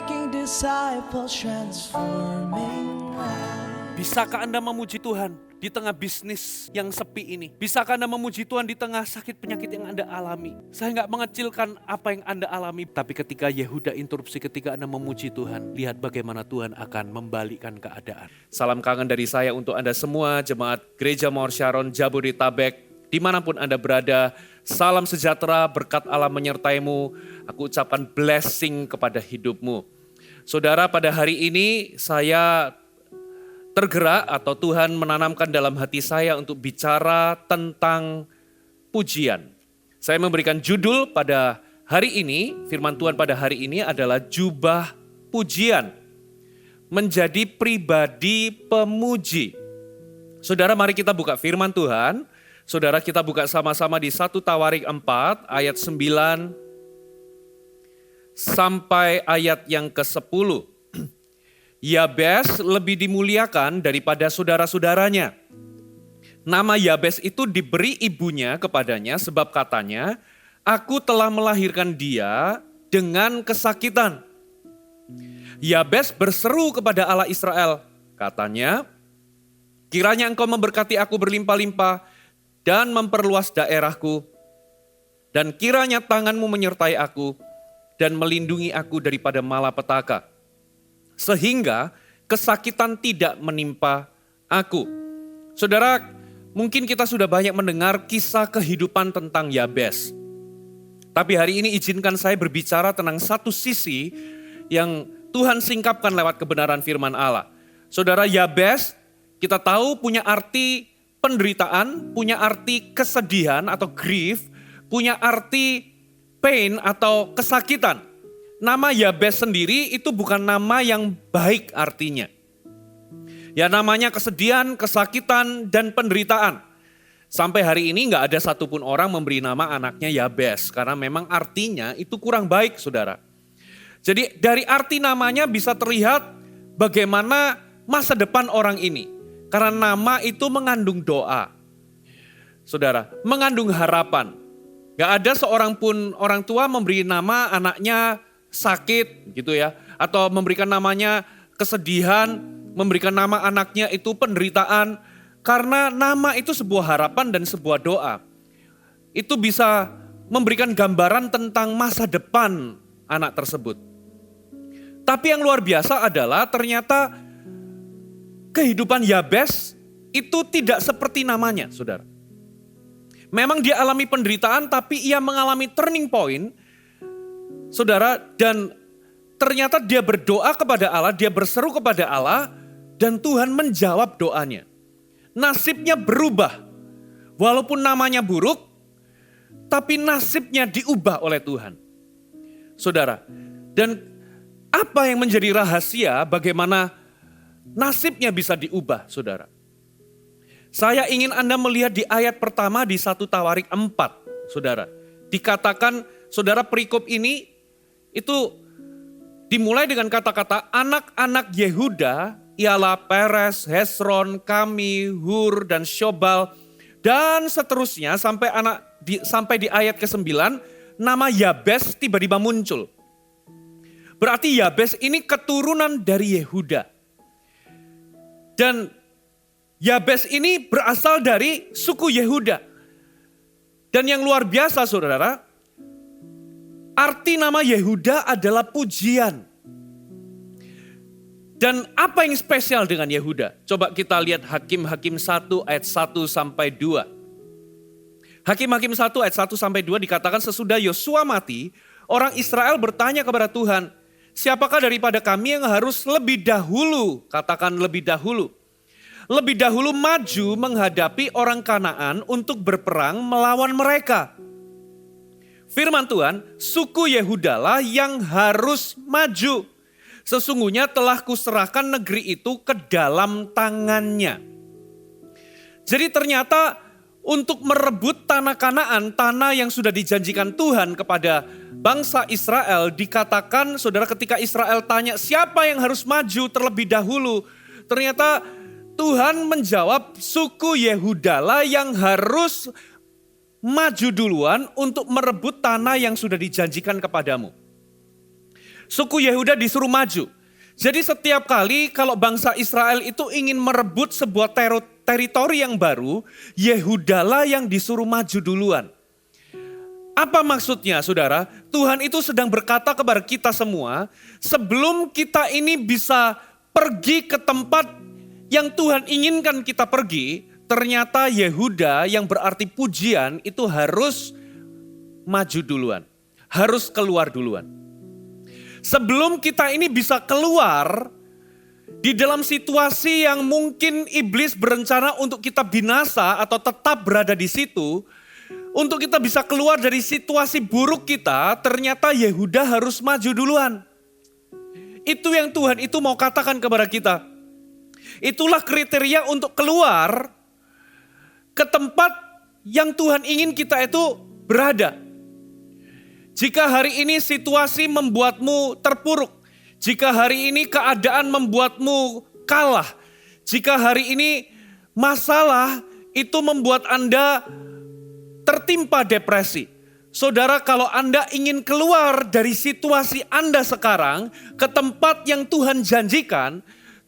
making disciples, transforming lives. Bisakah Anda memuji Tuhan di tengah bisnis yang sepi ini? Bisakah Anda memuji Tuhan di tengah sakit penyakit yang Anda alami? Saya nggak mengecilkan apa yang Anda alami, tapi ketika Yehuda interupsi, ketika Anda memuji Tuhan, lihat bagaimana Tuhan akan membalikkan keadaan. Salam kangen dari saya untuk Anda semua, jemaat Gereja Mawar Sharon Jabodetabek, dimanapun Anda berada. Salam sejahtera, berkat Allah menyertaimu. Aku ucapkan blessing kepada hidupmu. Saudara, pada hari ini saya tergerak atau Tuhan menanamkan dalam hati saya untuk bicara tentang pujian. Saya memberikan judul pada hari ini, firman Tuhan pada hari ini adalah jubah pujian. Menjadi pribadi pemuji. Saudara, mari kita buka firman Tuhan. Saudara, kita buka sama-sama di 1 Tawarik 4 ayat 9 sampai ayat yang ke-10. Yabes lebih dimuliakan daripada saudara-saudaranya. Nama Yabes itu diberi ibunya kepadanya sebab katanya, aku telah melahirkan dia dengan kesakitan. Yabes berseru kepada Allah Israel, katanya, kiranya engkau memberkati aku berlimpah-limpah dan memperluas daerahku, dan kiranya tanganmu menyertai aku dan melindungi aku daripada malapetaka. Sehingga kesakitan tidak menimpa aku. Saudara, mungkin kita sudah banyak mendengar kisah kehidupan tentang Yabes. Tapi hari ini izinkan saya berbicara tentang satu sisi yang Tuhan singkapkan lewat kebenaran firman Allah. Saudara, Yabes kita tahu punya arti penderitaan, punya arti kesedihan atau grief, punya arti pain atau kesakitan. Nama Yabes sendiri itu bukan nama yang baik artinya. Ya, namanya kesedihan, kesakitan, dan penderitaan. Sampai hari ini gak ada satupun orang memberi nama anaknya Yabes. Karena memang artinya itu kurang baik, saudara. Jadi dari arti namanya bisa terlihat bagaimana masa depan orang ini. Karena nama itu mengandung doa. Saudara, mengandung harapan. Gak ada seorang pun orang tua memberi nama anaknya sakit gitu ya, atau memberikan namanya kesedihan, memberikan nama anaknya itu penderitaan, karena nama itu sebuah harapan dan sebuah doa. Itu bisa memberikan gambaran tentang masa depan anak tersebut. Tapi yang luar biasa adalah ternyata kehidupan Yabes itu tidak seperti namanya, saudara. Memang dia alami penderitaan, tapi ia mengalami turning point, saudara, dan ternyata dia berdoa kepada Allah, dia berseru kepada Allah, dan Tuhan menjawab doanya. Nasibnya berubah, walaupun namanya buruk, tapi nasibnya diubah oleh Tuhan. Saudara, dan apa yang menjadi rahasia bagaimana nasibnya bisa diubah, saudara? Saya ingin Anda melihat di ayat pertama di 1 Tawarik 4, saudara. Dikatakan, saudara, perikop ini itu dimulai dengan kata-kata anak-anak Yehuda ialah Peres, Hesron, Kami, Hur, dan Shobal. Dan seterusnya sampai di ayat ke-9 nama Yabes tiba-tiba muncul. Berarti Yabes ini keturunan dari Yehuda. Dan Yabes ini berasal dari suku Yehuda. Dan yang luar biasa, saudara, arti nama Yehuda adalah pujian. Dan apa yang spesial dengan Yehuda? Coba kita lihat Hakim-Hakim 1 ayat 1 sampai 2. Hakim-Hakim 1 ayat 1 sampai 2 dikatakan sesudah Yosua mati, orang Israel bertanya kepada Tuhan, siapakah daripada kami yang harus lebih dahulu, katakan lebih dahulu maju menghadapi orang Kanaan untuk berperang melawan mereka. Firman Tuhan, suku Yehudalah yang harus maju. Sesungguhnya telah kuserahkan negeri itu ke dalam tangannya. Jadi ternyata untuk merebut tanah Kanaan, tanah yang sudah dijanjikan Tuhan kepada bangsa Israel, dikatakan saudara ketika Israel tanya siapa yang harus maju terlebih dahulu. Ternyata Tuhan menjawab suku Yehudalah yang harus maju duluan untuk merebut tanah yang sudah dijanjikan kepadamu. Suku Yehuda disuruh maju. Jadi setiap kali kalau bangsa Israel itu ingin merebut sebuah teritori yang baru, Yehudalah yang disuruh maju duluan. Apa maksudnya saudara? Tuhan itu sedang berkata kepada kita semua, sebelum kita ini bisa pergi ke tempat yang Tuhan inginkan kita pergi, ternyata Yehuda yang berarti pujian itu harus maju duluan. Harus keluar duluan. Sebelum kita ini bisa keluar di dalam situasi yang mungkin iblis berencana untuk kita binasa atau tetap berada di situ, untuk kita bisa keluar dari situasi buruk kita, ternyata Yehuda harus maju duluan. Itu yang Tuhan itu mau katakan kepada kita. Itulah kriteria untuk keluar ke tempat yang Tuhan ingin kita itu berada. Jika hari ini situasi membuatmu terpuruk, jika hari ini keadaan membuatmu kalah, jika hari ini masalah itu membuat Anda tertimpa depresi. Saudara, kalau Anda ingin keluar dari situasi Anda sekarang ke tempat yang Tuhan janjikan,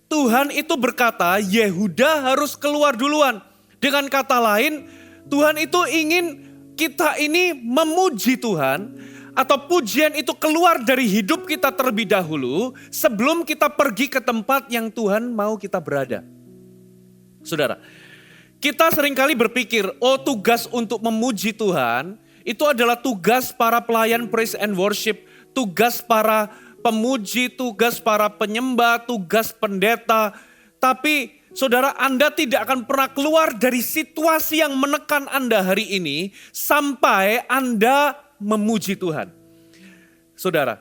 Tuhan itu berkata Yehuda harus keluar duluan. Dengan kata lain, Tuhan itu ingin kita ini memuji Tuhan, atau pujian itu keluar dari hidup kita terlebih dahulu sebelum kita pergi ke tempat yang Tuhan mau kita berada. Saudara, kita seringkali berpikir, oh tugas untuk memuji Tuhan itu adalah tugas para pelayan praise and worship, tugas para pemuji, tugas para penyembah, tugas pendeta. Tapi saudara, Anda tidak akan pernah keluar dari situasi yang menekan Anda hari ini sampai Anda memuji Tuhan. Saudara,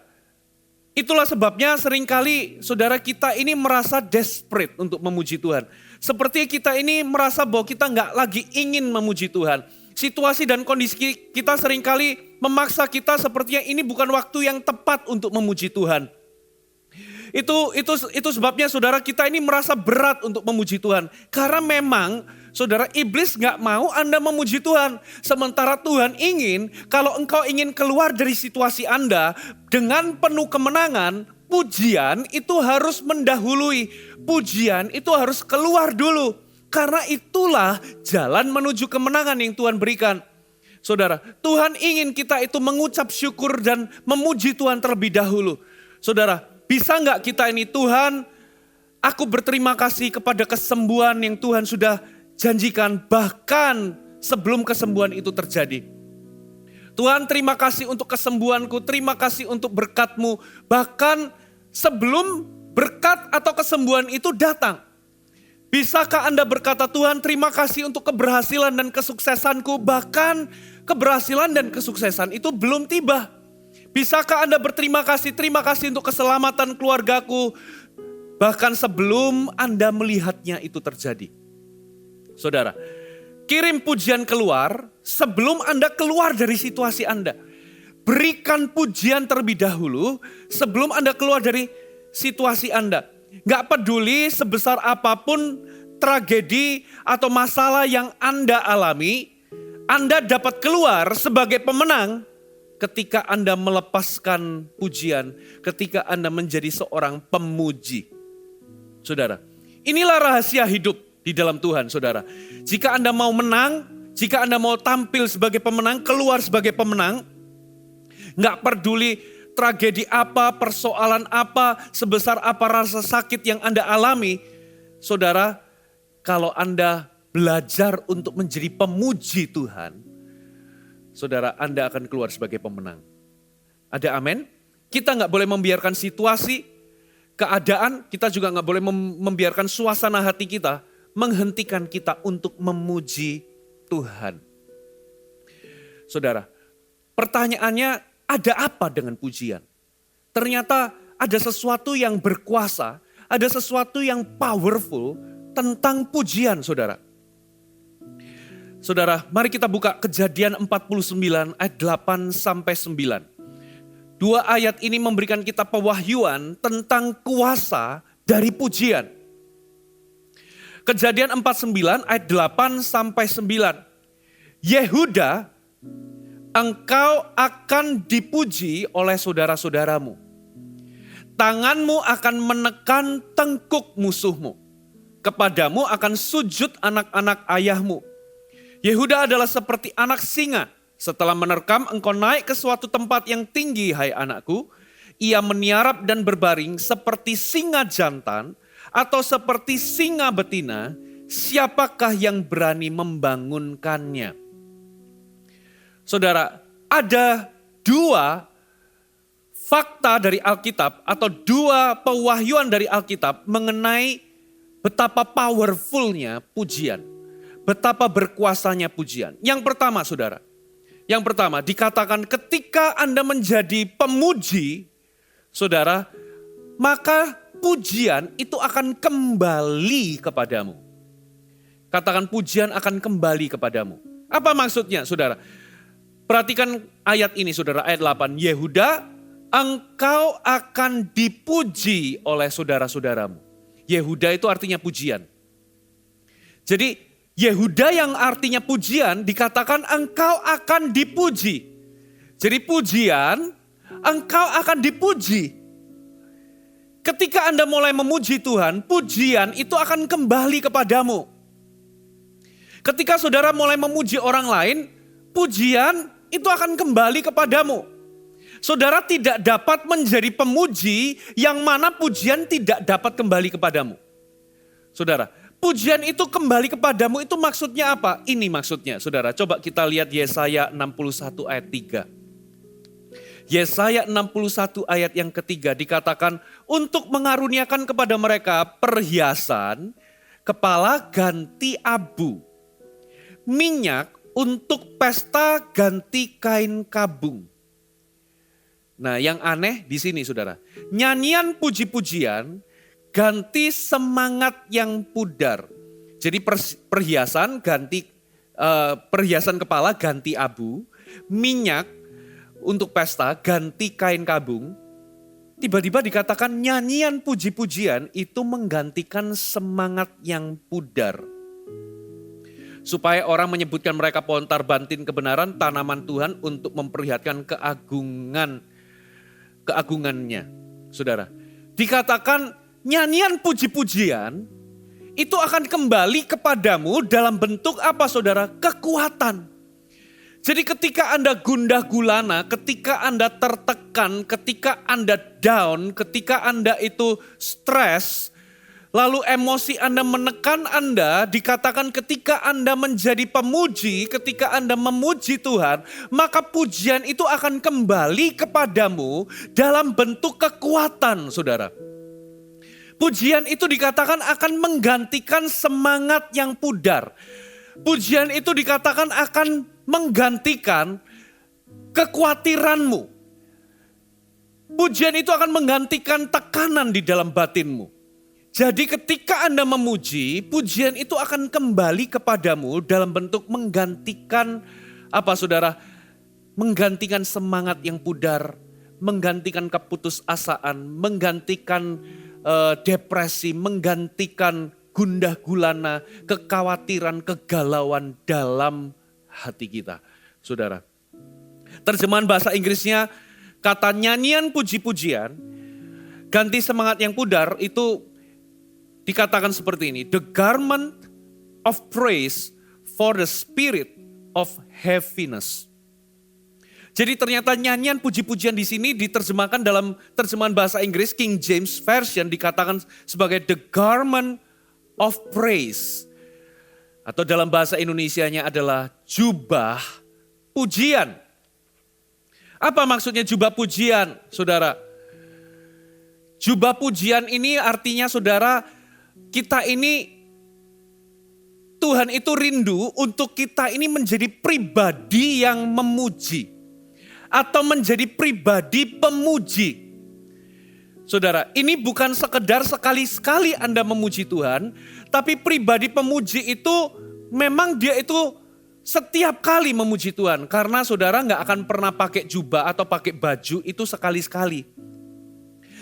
itulah sebabnya seringkali saudara kita ini merasa desperate untuk memuji Tuhan. Seperti kita ini merasa bahwa kita nggak lagi ingin memuji Tuhan. Situasi dan kondisi kita seringkali memaksa kita sepertinya ini bukan waktu yang tepat untuk memuji Tuhan. Itu sebabnya saudara kita ini merasa berat untuk memuji Tuhan. Karena memang saudara, iblis gak mau Anda memuji Tuhan. Sementara Tuhan ingin kalau engkau ingin keluar dari situasi Anda dengan penuh kemenangan, pujian itu harus mendahului. Pujian itu harus keluar dulu. Karena itulah jalan menuju kemenangan yang Tuhan berikan. Saudara, Tuhan ingin kita itu mengucap syukur dan memuji Tuhan terlebih dahulu. Saudara, bisa gak kita ini, Tuhan, aku berterima kasih kepada kesembuhan yang Tuhan sudah janjikan bahkan sebelum kesembuhan itu terjadi. Tuhan, terima kasih untuk kesembuhanku, terima kasih untuk berkat-Mu. Bahkan sebelum berkat atau kesembuhan itu datang. Bisakah Anda berkata, Tuhan terima kasih untuk keberhasilan dan kesuksesanku, bahkan keberhasilan dan kesuksesan itu belum tiba. Bisakah Anda berterima kasih, terima kasih untuk keselamatan keluargaku, bahkan sebelum Anda melihatnya itu terjadi. Saudara, kirim pujian keluar sebelum Anda keluar dari situasi Anda. Berikan pujian terlebih dahulu sebelum Anda keluar dari situasi Anda. Gak peduli sebesar apapun tragedi atau masalah yang Anda alami, Anda dapat keluar sebagai pemenang ketika Anda melepaskan pujian, ketika Anda menjadi seorang pemuji. Saudara, inilah rahasia hidup di dalam Tuhan, saudara. Jika Anda mau menang, jika Anda mau tampil sebagai pemenang, keluar sebagai pemenang, gak peduli tragedi apa, persoalan apa, sebesar apa rasa sakit yang Anda alami, saudara, kalau Anda belajar untuk menjadi pemuji Tuhan, saudara, Anda akan keluar sebagai pemenang. Ada amin? Kita gak boleh membiarkan situasi, keadaan, kita juga gak boleh membiarkan suasana hati kita menghentikan kita untuk memuji Tuhan. Saudara, pertanyaannya, ada apa dengan pujian? Ternyata ada sesuatu yang berkuasa, ada sesuatu yang powerful tentang pujian, saudara. Saudara, mari kita buka Kejadian 49 ayat 8 sampai 9. Dua ayat ini memberikan kita pewahyuan tentang kuasa dari pujian. Kejadian 49 ayat 8 sampai 9. Yehuda, engkau akan dipuji oleh saudara-saudaramu. Tanganmu akan menekan tengkuk musuhmu. Kepadamu akan sujud anak-anak ayahmu. Yehuda adalah seperti anak singa. Setelah menerkam engkau naik ke suatu tempat yang tinggi, hai anakku. Ia meniarap dan berbaring seperti singa jantan atau seperti singa betina. Siapakah yang berani membangunkannya? Saudara, ada dua fakta dari Alkitab atau dua pewahyuan dari Alkitab mengenai betapa powerfulnya pujian. Betapa berkuasanya pujian. Yang pertama saudara, dikatakan ketika Anda menjadi pemuji, saudara, maka pujian itu akan kembali kepadamu. Katakan pujian akan kembali kepadamu. Apa maksudnya saudara? Perhatikan ayat ini saudara, ayat 8. Yehuda, engkau akan dipuji oleh saudara-saudaramu. Yehuda itu artinya pujian. Jadi Yehuda yang artinya pujian dikatakan engkau akan dipuji. Jadi pujian, engkau akan dipuji. Ketika Anda mulai memuji Tuhan, pujian itu akan kembali kepadamu. Ketika saudara mulai memuji orang lain, pujian itu akan kembali kepadamu. Saudara tidak dapat menjadi pemuji yang mana pujian tidak dapat kembali kepadamu. Saudara, pujian itu kembali kepadamu itu maksudnya apa? Ini maksudnya saudara, coba kita lihat Yesaya 61 ayat 3. Yesaya 61 ayat yang ketiga dikatakan untuk mengaruniakan kepada mereka perhiasan, kepala ganti abu, minyak untuk pesta ganti kain kabung. Nah yang aneh di sini saudara, nyanyian puji-pujian ganti semangat yang pudar. Jadi perhiasan ganti perhiasan kepala ganti abu, minyak untuk pesta ganti kain kabung. Tiba-tiba dikatakan nyanyian puji-pujian itu menggantikan semangat yang pudar. Supaya orang menyebutkan mereka pontar bantin kebenaran tanaman Tuhan untuk memperlihatkan keagungannya. Saudara, dikatakan nyanyian puji-pujian itu akan kembali kepadamu dalam bentuk apa saudara? Kekuatan. Jadi ketika Anda gundah gulana, ketika Anda tertekan, ketika Anda down, ketika Anda itu stres, lalu emosi Anda menekan Anda, dikatakan ketika Anda menjadi pemuji, ketika Anda memuji Tuhan, maka pujian itu akan kembali kepadamu dalam bentuk kekuatan, saudara. Pujian itu dikatakan akan menggantikan semangat yang pudar. Pujian itu dikatakan akan menggantikan kekhawatiranmu. Pujian itu akan menggantikan tekanan di dalam batinmu. Jadi ketika Anda memuji, pujian itu akan kembali kepadamu dalam bentuk menggantikan apa saudara? Menggantikan semangat yang pudar, menggantikan keputusasaan, menggantikan depresi, menggantikan gundah gulana, kekhawatiran, kegalauan dalam hati kita. Saudara, terjemahan bahasa Inggrisnya kata nyanyian puji-pujian, ganti semangat yang pudar itu dikatakan seperti ini. The garment of praise for the spirit of heaviness. Jadi ternyata nyanyian puji-pujian di sini diterjemahkan dalam terjemahan bahasa Inggris King James Version dikatakan sebagai the garment of praise. Atau dalam bahasa Indonesianya adalah jubah pujian. Apa maksudnya jubah pujian, saudara? Jubah pujian ini artinya saudara, kita ini Tuhan itu rindu untuk kita ini menjadi pribadi yang memuji. Atau menjadi pribadi pemuji. Saudara, ini bukan sekedar sekali-sekali Anda memuji Tuhan, tapi pribadi pemuji itu memang dia itu setiap kali memuji Tuhan. Karena saudara gak akan pernah pakai jubah atau pakai baju itu sekali-sekali.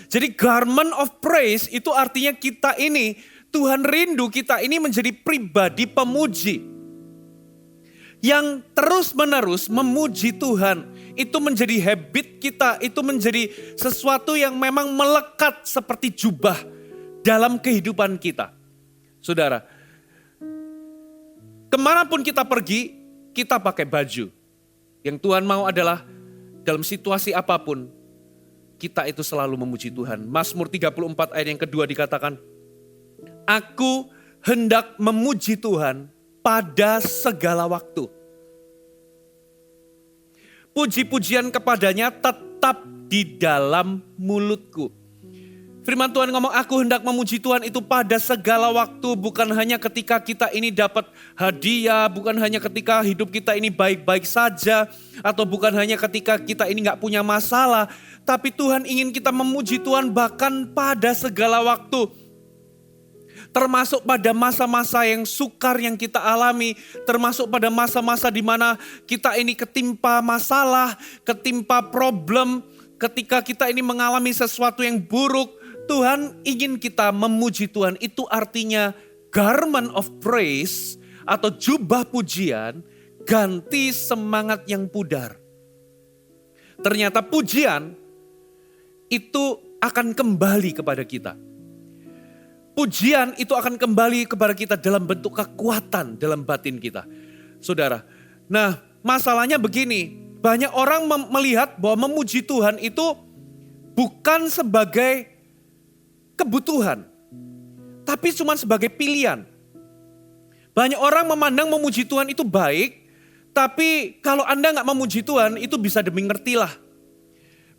Jadi garment of praise itu artinya kita ini, Tuhan rindu kita ini menjadi pribadi pemuji. Yang terus menerus memuji Tuhan. itu menjadi habit kita, itu menjadi sesuatu yang memang melekat seperti jubah dalam kehidupan kita. Saudara, kemanapun kita pergi, kita pakai baju. Yang Tuhan mau adalah dalam situasi apapun, kita itu selalu memuji Tuhan. Mazmur 34 ayat yang kedua dikatakan, aku hendak memuji Tuhan pada segala waktu. Puji-pujian kepadanya tetap di dalam mulutku. Firman Tuhan ngomong, aku hendak memuji Tuhan itu pada segala waktu. Bukan hanya ketika kita ini dapat hadiah, bukan hanya ketika hidup kita ini baik-baik saja, atau bukan hanya ketika kita ini gak punya masalah. Tapi Tuhan ingin kita memuji Tuhan bahkan pada segala waktu. Termasuk pada masa-masa yang sukar yang kita alami. Termasuk pada masa-masa di mana kita ini ketimpa masalah, ketimpa problem. Ketika kita ini mengalami sesuatu yang buruk, Tuhan ingin kita memuji Tuhan. Itu artinya garment of praise atau jubah pujian ganti semangat yang pudar. Ternyata pujian itu akan kembali kepada kita. Pujian itu akan kembali kepada kita dalam bentuk kekuatan dalam batin kita. Saudara, nah masalahnya begini, banyak orang melihat bahwa memuji Tuhan itu bukan sebagai kebutuhan, tapi cuma sebagai pilihan. Banyak orang memandang memuji Tuhan itu baik, tapi kalau Anda gak memuji Tuhan itu bisa demi ngertilah.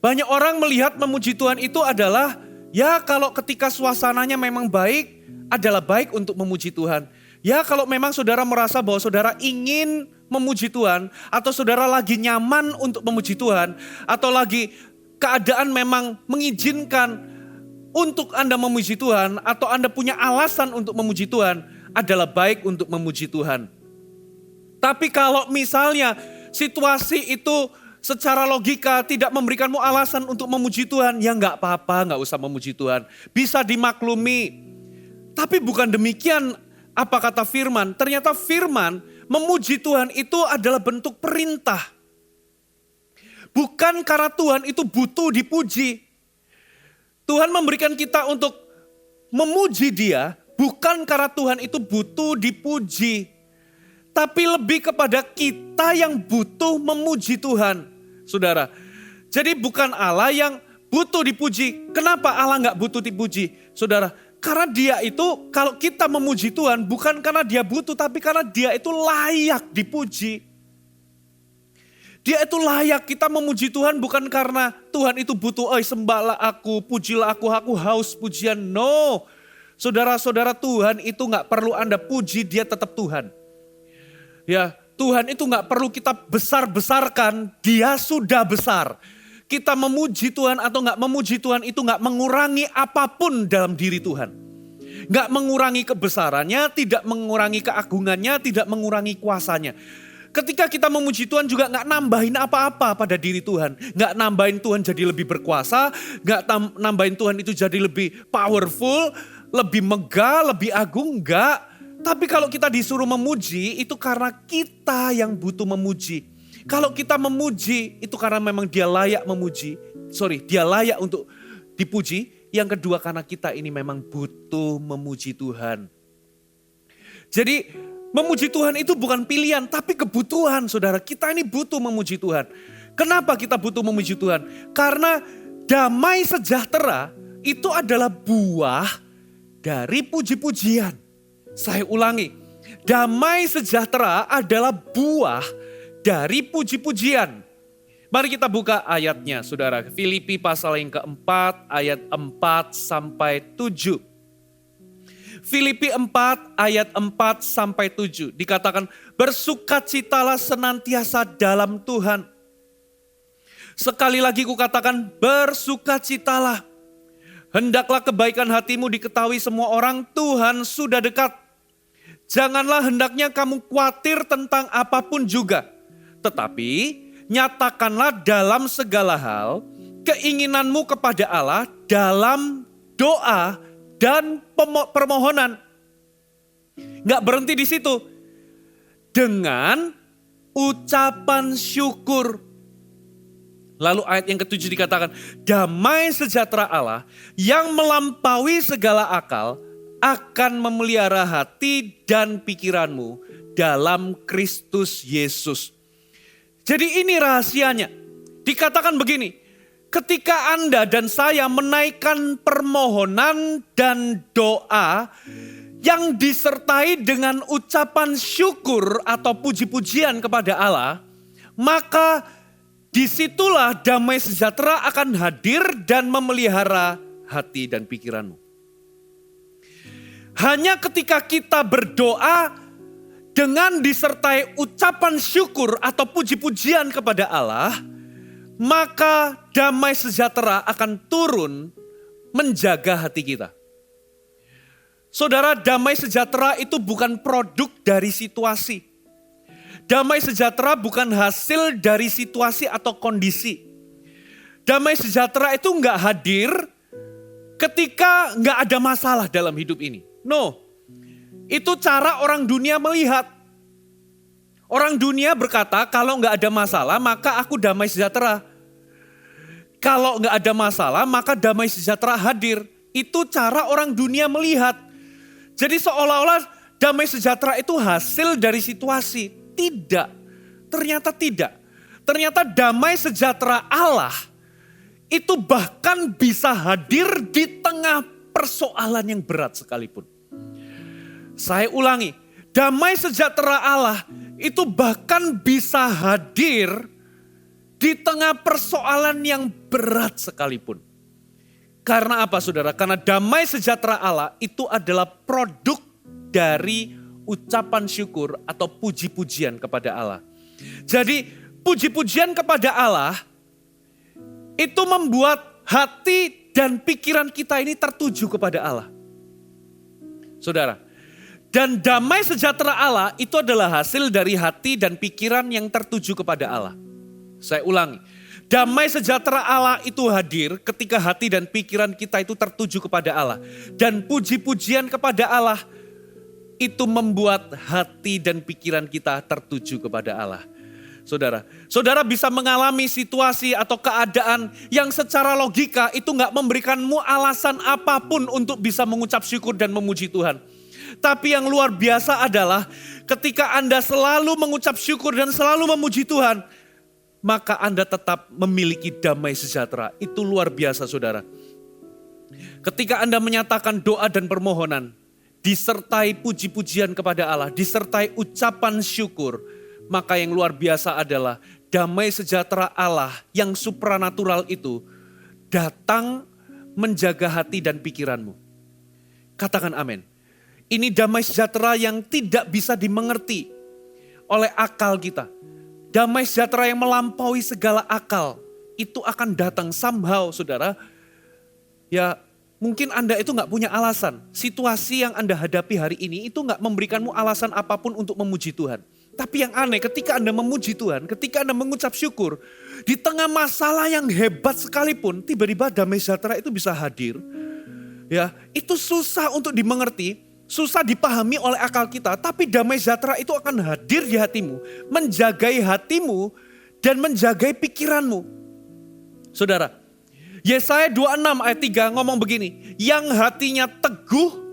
Banyak orang melihat memuji Tuhan itu adalah ya kalau ketika suasananya memang baik, adalah baik untuk memuji Tuhan. Ya kalau memang saudara merasa bahwa saudara ingin memuji Tuhan, atau saudara lagi nyaman untuk memuji Tuhan, atau lagi keadaan memang mengizinkan untuk Anda memuji Tuhan, atau Anda punya alasan untuk memuji Tuhan, adalah baik untuk memuji Tuhan. Tapi kalau misalnya situasi itu secara logika tidak memberikanmu alasan untuk memuji Tuhan, ya gak apa-apa, gak usah memuji Tuhan. Bisa dimaklumi. Tapi bukan demikian apa kata firman. Ternyata firman memuji Tuhan itu adalah bentuk perintah. Bukan karena Tuhan itu butuh dipuji. Tuhan memberikan kita untuk memuji Dia, bukan karena Tuhan itu butuh dipuji. Tapi lebih kepada kita yang butuh memuji Tuhan. Saudara, jadi bukan Allah yang butuh dipuji. Kenapa Allah gak butuh dipuji? Saudara, karena Dia itu kalau kita memuji Tuhan bukan karena Dia butuh, tapi karena Dia itu layak dipuji. Dia itu layak kita memuji Tuhan bukan karena Tuhan itu butuh, sembahlah aku, pujilah aku haus pujian. No, saudara-saudara, Tuhan itu gak perlu Anda puji, Dia tetap Tuhan. Ya, Tuhan itu gak perlu kita besar-besarkan, Dia sudah besar. Kita memuji Tuhan atau gak memuji Tuhan itu gak mengurangi apapun dalam diri Tuhan. Gak mengurangi kebesarannya, tidak mengurangi keagungannya, tidak mengurangi kuasanya. Ketika kita memuji Tuhan juga gak nambahin apa-apa pada diri Tuhan. Gak nambahin Tuhan jadi lebih berkuasa, gak nambahin Tuhan itu jadi lebih powerful, lebih megah, lebih agung, enggak. Tapi kalau kita disuruh memuji, itu karena kita yang butuh memuji. Kalau kita memuji, itu karena memang Dia layak memuji. Dia layak untuk dipuji. Yang kedua, karena kita ini memang butuh memuji Tuhan. Jadi, memuji Tuhan itu bukan pilihan, tapi kebutuhan, saudara. Kita ini butuh memuji Tuhan. Kenapa kita butuh memuji Tuhan? Karena damai sejahtera itu adalah buah dari puji-pujian. Saya ulangi, damai sejahtera adalah buah dari puji-pujian. Mari kita buka ayatnya, saudara. Filipi pasal yang keempat, ayat 4 sampai 7. Filipi 4 ayat 4 sampai 7 dikatakan, bersukacitalah senantiasa dalam Tuhan. Sekali lagi kukatakan, bersukacitalah. Hendaklah kebaikan hatimu diketahui semua orang, Tuhan sudah dekat. Janganlah hendaknya kamu khawatir tentang apapun juga. Tetapi nyatakanlah dalam segala hal keinginanmu kepada Allah dalam doa dan permohonan. Gak berhenti di situ. Dengan ucapan syukur. Lalu ayat yang ketujuh dikatakan, damai sejahtera Allah yang melampaui segala akal akan memelihara hati dan pikiranmu dalam Kristus Yesus. Jadi ini rahasianya. Dikatakan begini, ketika Anda dan saya menaikkan permohonan dan doa yang disertai dengan ucapan syukur atau puji-pujian kepada Allah, maka disitulah damai sejahtera akan hadir dan memelihara hati dan pikiranmu. Hanya ketika kita berdoa dengan disertai ucapan syukur atau puji-pujian kepada Allah, maka damai sejahtera akan turun menjaga hati kita. Saudara, damai sejahtera itu bukan produk dari situasi. Damai sejahtera bukan hasil dari situasi atau kondisi. Damai sejahtera itu enggak hadir ketika enggak ada masalah dalam hidup ini. No, itu cara orang dunia melihat. Orang dunia berkata kalau enggak ada masalah maka aku damai sejahtera. Kalau enggak ada masalah maka damai sejahtera hadir. Itu cara orang dunia melihat. Jadi seolah-olah damai sejahtera itu hasil dari situasi. Tidak, ternyata tidak. Ternyata damai sejahtera Allah itu bahkan bisa hadir di tengah persoalan yang berat sekalipun. Saya ulangi, damai sejahtera Allah itu bahkan bisa hadir di tengah persoalan yang berat sekalipun. Karena apa saudara? Karena damai sejahtera Allah itu adalah produk dari ucapan syukur atau puji-pujian kepada Allah. Jadi puji-pujian kepada Allah itu membuat hati dan pikiran kita ini tertuju kepada Allah. Saudara, dan damai sejahtera Allah itu adalah hasil dari hati dan pikiran yang tertuju kepada Allah. Saya ulangi, damai sejahtera Allah itu hadir ketika hati dan pikiran kita itu tertuju kepada Allah. Dan puji-pujian kepada Allah itu membuat hati dan pikiran kita tertuju kepada Allah. Saudara bisa mengalami situasi atau keadaan yang secara logika itu gak memberikanmu alasan apapun untuk bisa mengucap syukur dan memuji Tuhan. Tapi yang luar biasa adalah ketika Anda selalu mengucap syukur dan selalu memuji Tuhan, maka Anda tetap memiliki damai sejahtera. Itu luar biasa saudara. Ketika Anda menyatakan doa dan permohonan, disertai puji-pujian kepada Allah, disertai ucapan syukur, maka yang luar biasa adalah damai sejahtera Allah yang supranatural itu datang menjaga hati dan pikiranmu. Katakan amin. Ini damai sejahtera yang tidak bisa dimengerti oleh akal kita. Damai sejahtera yang melampaui segala akal. Itu akan datang somehow saudara. Ya, mungkin Anda itu gak punya alasan. Situasi yang Anda hadapi hari ini itu gak memberikanmu alasan apapun untuk memuji Tuhan. Tapi yang aneh ketika Anda memuji Tuhan, ketika Anda mengucap syukur, di tengah masalah yang hebat sekalipun, tiba-tiba damai sejahtera itu bisa hadir. Ya, itu susah untuk dimengerti, susah dipahami oleh akal kita. Tapi damai sejahtera itu akan hadir di hatimu, menjagai hatimu dan menjagai pikiranmu. Saudara, Yesaya 26 ayat 3 ngomong begini, yang hatinya teguh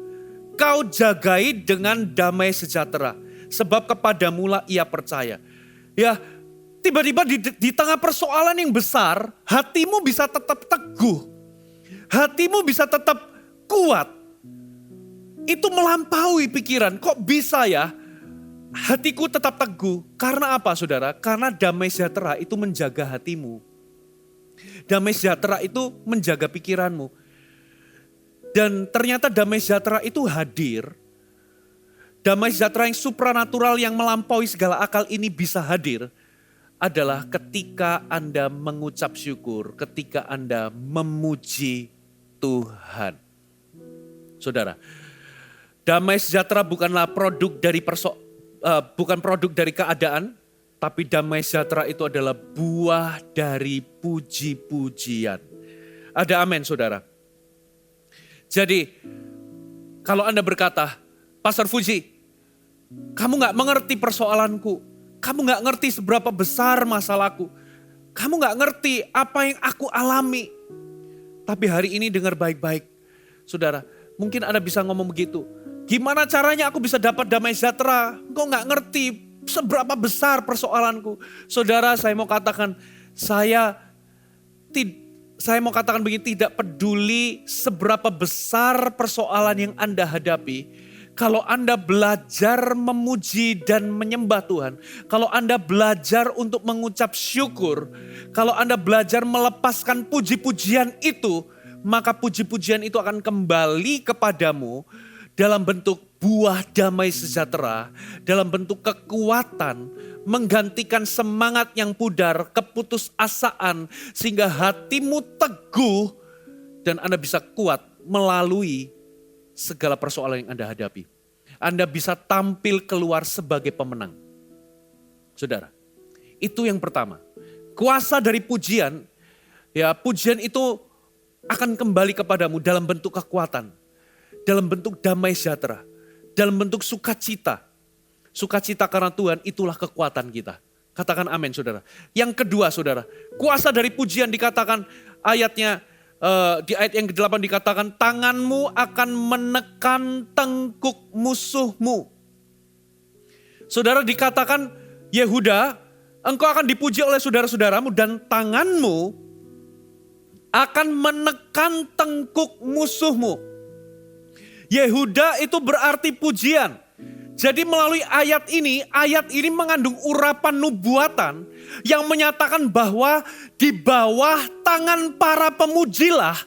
kau jagai dengan damai sejahtera, sebab kepadamu lah ia percaya. Ya, tiba-tiba di tengah persoalan yang besar, hatimu bisa tetap teguh. Hatimu bisa tetap kuat. Itu melampaui pikiran, kok bisa ya hatiku tetap teguh? Karena apa saudara? Karena damai sejahtera itu menjaga hatimu. Damai sejahtera itu menjaga pikiranmu. Dan ternyata damai sejahtera itu hadir. Damai sejahtera yang supranatural yang melampaui segala akal ini bisa hadir adalah ketika Anda mengucap syukur, ketika Anda memuji Tuhan. Saudara, damai sejahtera bukanlah produk dari bukan produk dari keadaan, tapi damai sejahtera itu adalah buah dari puji-pujian. Ada amin saudara. Jadi kalau Anda berkata, Pastor Fuji, kamu gak mengerti persoalanku. Kamu gak ngerti seberapa besar masalahku. Kamu gak ngerti apa yang aku alami. Tapi hari ini dengar baik-baik. Saudara, mungkin Anda bisa ngomong begitu. Gimana caranya aku bisa dapat damai sejahtera? Engkau gak ngerti seberapa besar persoalanku. Saudara, saya mau katakan, saya mau katakan begini, tidak peduli seberapa besar persoalan yang Anda hadapi. Kalau Anda belajar memuji dan menyembah Tuhan, kalau Anda belajar untuk mengucap syukur, kalau Anda belajar melepaskan puji-pujian itu, maka puji-pujian itu akan kembali kepadamu dalam bentuk buah damai sejahtera, dalam bentuk kekuatan, menggantikan semangat yang pudar, keputusasaan, sehingga hatimu teguh dan Anda bisa kuat melalui segala persoalan yang Anda hadapi. Anda bisa tampil keluar sebagai pemenang. Saudara, itu yang pertama. Kuasa dari pujian, ya pujian itu akan kembali kepadamu dalam bentuk kekuatan, dalam bentuk damai sejahtera, dalam bentuk sukacita. Sukacita karena Tuhan itulah kekuatan kita. Katakan amin saudara. Yang kedua saudara, kuasa dari pujian dikatakan ayatnya, di ayat yang ke-8 dikatakan, tanganmu akan menekan tengkuk musuhmu. Saudara dikatakan, Yehuda, engkau akan dipuji oleh saudara-saudaramu dan tanganmu akan menekan tengkuk musuhmu. Yehuda itu berarti pujian. Jadi melalui ayat ini mengandung urapan nubuatan yang menyatakan bahwa di bawah tangan para pemujilah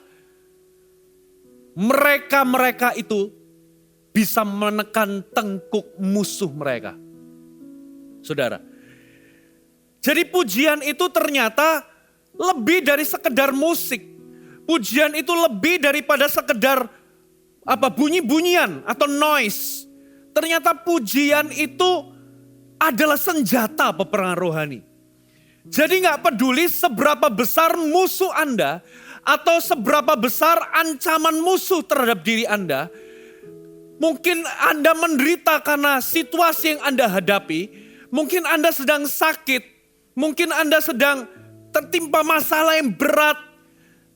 mereka itu bisa menekan tengkuk musuh mereka. Saudara, jadi pujian itu ternyata lebih dari sekedar musik. Pujian itu lebih daripada sekedar bunyi-bunyian atau noise. Ternyata pujian itu adalah senjata peperangan rohani. Jadi gak peduli seberapa besar musuh Anda atau seberapa besar ancaman musuh terhadap diri Anda. Mungkin Anda menderita karena situasi yang Anda hadapi. Mungkin Anda sedang sakit. Mungkin Anda sedang tertimpa masalah yang berat.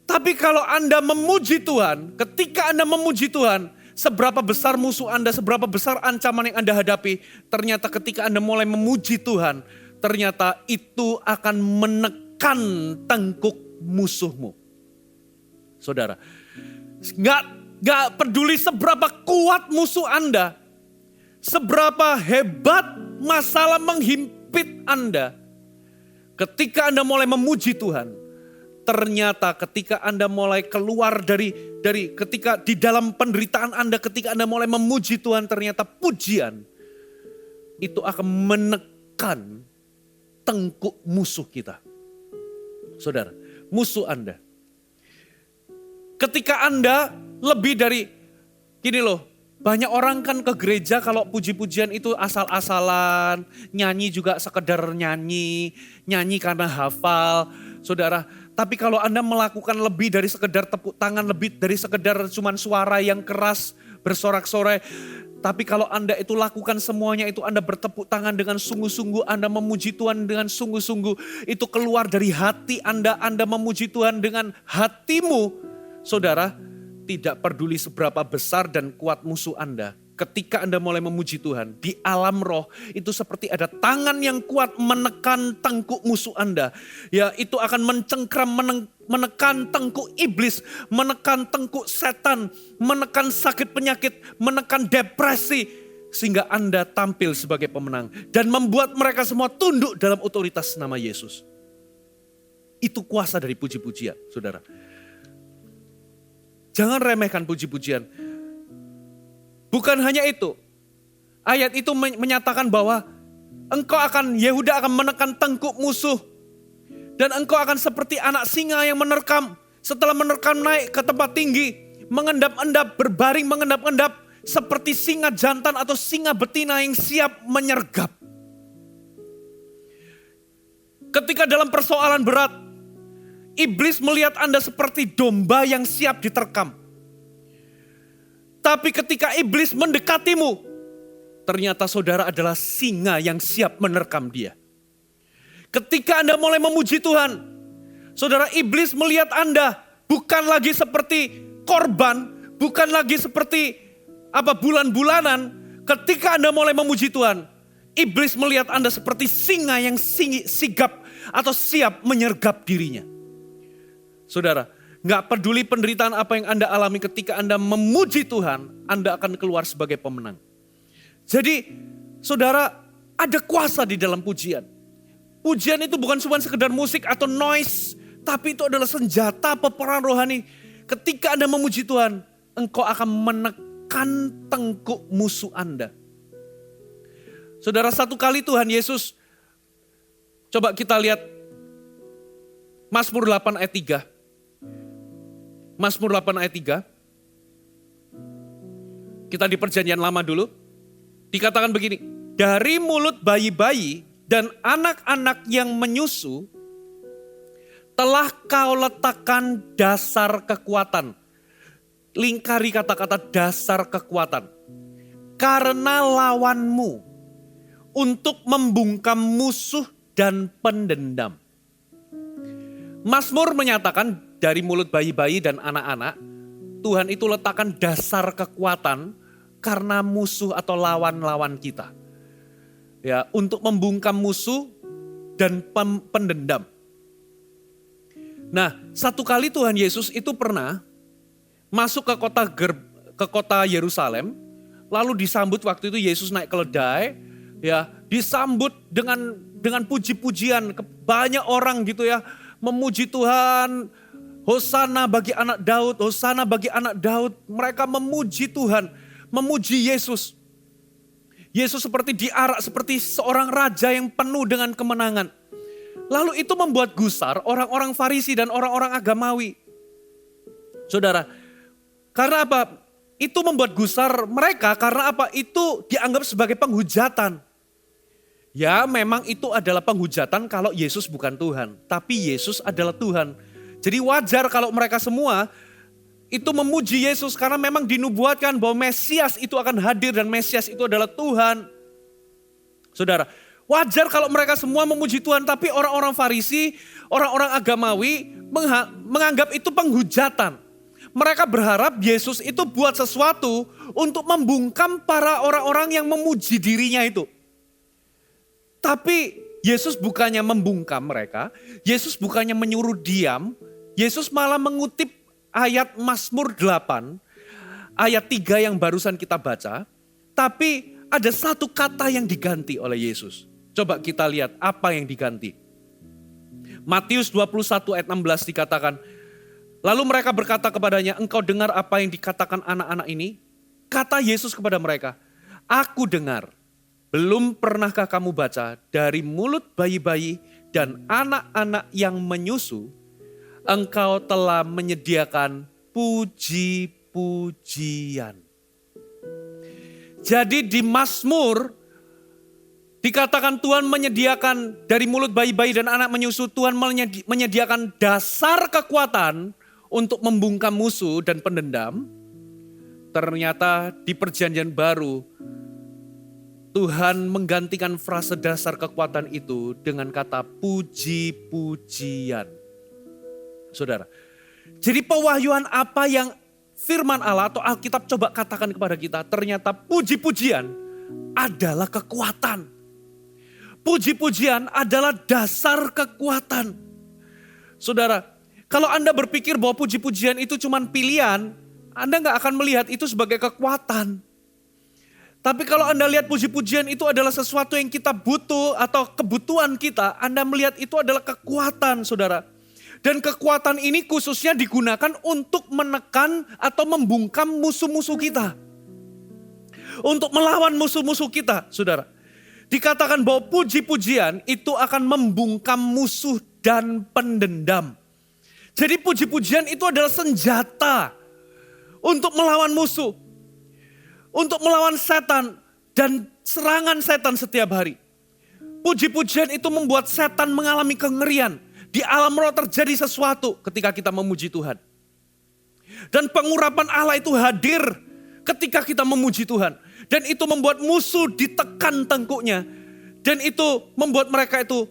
Tapi kalau Anda memuji Tuhan, ketika Anda memuji Tuhan, seberapa besar musuh Anda, seberapa besar ancaman yang Anda hadapi, ternyata ketika Anda mulai memuji Tuhan, ternyata itu akan menekan tengkuk musuhmu. Saudara, gak peduli seberapa kuat musuh Anda, seberapa hebat masalah menghimpit Anda, ketika Anda mulai memuji Tuhan, ternyata ketika Anda mulai keluar dari ketika di dalam penderitaan Anda, ketika Anda mulai memuji Tuhan, ternyata pujian itu akan menekan tengkuk musuh kita. Saudara, musuh Anda. Ketika Anda lebih dari, gini loh, banyak orang kan ke gereja kalau puji-pujian itu asal-asalan, nyanyi juga sekedar nyanyi karena hafal. Saudara, tapi kalau Anda melakukan lebih dari sekedar tepuk tangan, lebih dari sekedar cuman suara yang keras, bersorak-sorai. Tapi kalau Anda itu lakukan semuanya itu, Anda bertepuk tangan dengan sungguh-sungguh, Anda memuji Tuhan dengan sungguh-sungguh. Itu keluar dari hati Anda memuji Tuhan dengan hatimu. Saudara, tidak peduli seberapa besar dan kuat musuh Anda. Ketika Anda mulai memuji Tuhan, di alam roh itu seperti ada tangan yang kuat menekan tengkuk musuh Anda. Ya, itu akan mencengkram, menekan tengkuk iblis, menekan tengkuk setan, menekan sakit penyakit, menekan depresi. Sehingga Anda tampil sebagai pemenang. Dan membuat mereka semua tunduk dalam otoritas nama Yesus. Itu kuasa dari puji-pujian, saudara. Jangan remehkan puji-pujian. Bukan hanya itu, ayat itu menyatakan bahwa Yehuda akan menekan tengkuk musuh. Dan engkau akan seperti anak singa yang menerkam. Setelah menerkam naik ke tempat tinggi, mengendap-endap, berbaring mengendap-endap. Seperti singa jantan atau singa betina yang siap menyergap. Ketika dalam persoalan berat, iblis melihat Anda seperti domba yang siap diterkam. Tapi ketika iblis mendekatimu, ternyata saudara adalah singa yang siap menerkam dia. Ketika Anda mulai memuji Tuhan, saudara, iblis melihat Anda bukan lagi seperti korban, bukan lagi seperti bulan-bulanan. Ketika Anda mulai memuji Tuhan, iblis melihat Anda seperti singa yang sigap atau siap menyergap dirinya. Saudara, gak peduli penderitaan apa yang Anda alami, ketika Anda memuji Tuhan, Anda akan keluar sebagai pemenang. Jadi, saudara, ada kuasa di dalam pujian. Pujian itu bukan cuma sekedar musik atau noise, tapi itu adalah senjata peperangan rohani. Ketika Anda memuji Tuhan, engkau akan menekan tengkuk musuh Anda. Saudara, satu kali Tuhan Yesus, coba kita lihat Mazmur 8 ayat 3. Mazmur 8 ayat 3. Kita di perjanjian lama dulu. Dikatakan begini, dari mulut bayi-bayi dan anak-anak yang menyusu, telah kau letakkan dasar kekuatan. Lingkari kata-kata dasar kekuatan. Karena lawanmu, untuk membungkam musuh dan pendendam. Mazmur menyatakan dari mulut bayi-bayi dan anak-anak, Tuhan itu letakkan dasar kekuatan karena musuh atau lawan-lawan kita. Ya, untuk membungkam musuh dan pendendam. Nah, satu kali Tuhan Yesus itu pernah masuk ke kota Yerusalem, lalu disambut waktu itu Yesus naik keledai, ya, disambut dengan puji-pujian, banyak orang gitu ya, memuji Tuhan, Hosana bagi anak Daud, Hosana bagi anak Daud. Mereka memuji Tuhan, memuji Yesus. Yesus seperti diarak seperti seorang raja yang penuh dengan kemenangan. Lalu itu membuat gusar orang-orang Farisi dan orang-orang agamawi. Saudara, karena apa? Itu membuat gusar mereka karena apa? Itu dianggap sebagai penghujatan. Ya, memang itu adalah penghujatan kalau Yesus bukan Tuhan. Tapi Yesus adalah Tuhan. Jadi wajar kalau mereka semua itu memuji Yesus karena memang dinubuatkan bahwa Mesias itu akan hadir dan Mesias itu adalah Tuhan. Saudara, wajar kalau mereka semua memuji Tuhan, tapi orang-orang Farisi, orang-orang agamawi menganggap itu penghujatan. Mereka berharap Yesus itu buat sesuatu untuk membungkam para orang-orang yang memuji dirinya itu. Tapi Yesus bukannya membungkam mereka, Yesus bukannya menyuruh diam, Yesus malah mengutip ayat Mazmur 8, ayat 3 yang barusan kita baca, tapi ada satu kata yang diganti oleh Yesus. Coba kita lihat apa yang diganti. Matius 21 ayat 16 dikatakan, lalu mereka berkata kepadanya, engkau dengar apa yang dikatakan anak-anak ini? Kata Yesus kepada mereka, aku dengar. Belum pernahkah kamu baca dari mulut bayi-bayi dan anak-anak yang menyusu, engkau telah menyediakan puji-pujian. Jadi di Mazmur dikatakan Tuhan menyediakan dari mulut bayi-bayi dan anak menyusu, Tuhan menyediakan dasar kekuatan untuk membungkam musuh dan pendendam. Ternyata di perjanjian baru Tuhan menggantikan frase dasar kekuatan itu dengan kata puji-pujian. Saudara, jadi pewahyuan apa yang firman Allah atau Alkitab coba katakan kepada kita, ternyata puji-pujian adalah kekuatan. Puji-pujian adalah dasar kekuatan. Saudara, kalau Anda berpikir bahwa puji-pujian itu cuma pilihan, Anda gak akan melihat itu sebagai kekuatan. Tapi kalau Anda lihat puji-pujian itu adalah sesuatu yang kita butuh atau kebutuhan kita, Anda melihat itu adalah kekuatan, saudara. Dan kekuatan ini khususnya digunakan untuk menekan atau membungkam musuh-musuh kita. Untuk melawan musuh-musuh kita, saudara. Dikatakan bahwa puji-pujian itu akan membungkam musuh dan pendendam. Jadi puji-pujian itu adalah senjata untuk melawan musuh. Untuk melawan setan dan serangan setan setiap hari. Puji-pujian itu membuat setan mengalami kengerian. Di alam roh terjadi sesuatu ketika kita memuji Tuhan. Dan pengurapan Allah itu hadir ketika kita memuji Tuhan. Dan itu membuat musuh ditekan tengkuknya. Dan itu membuat mereka itu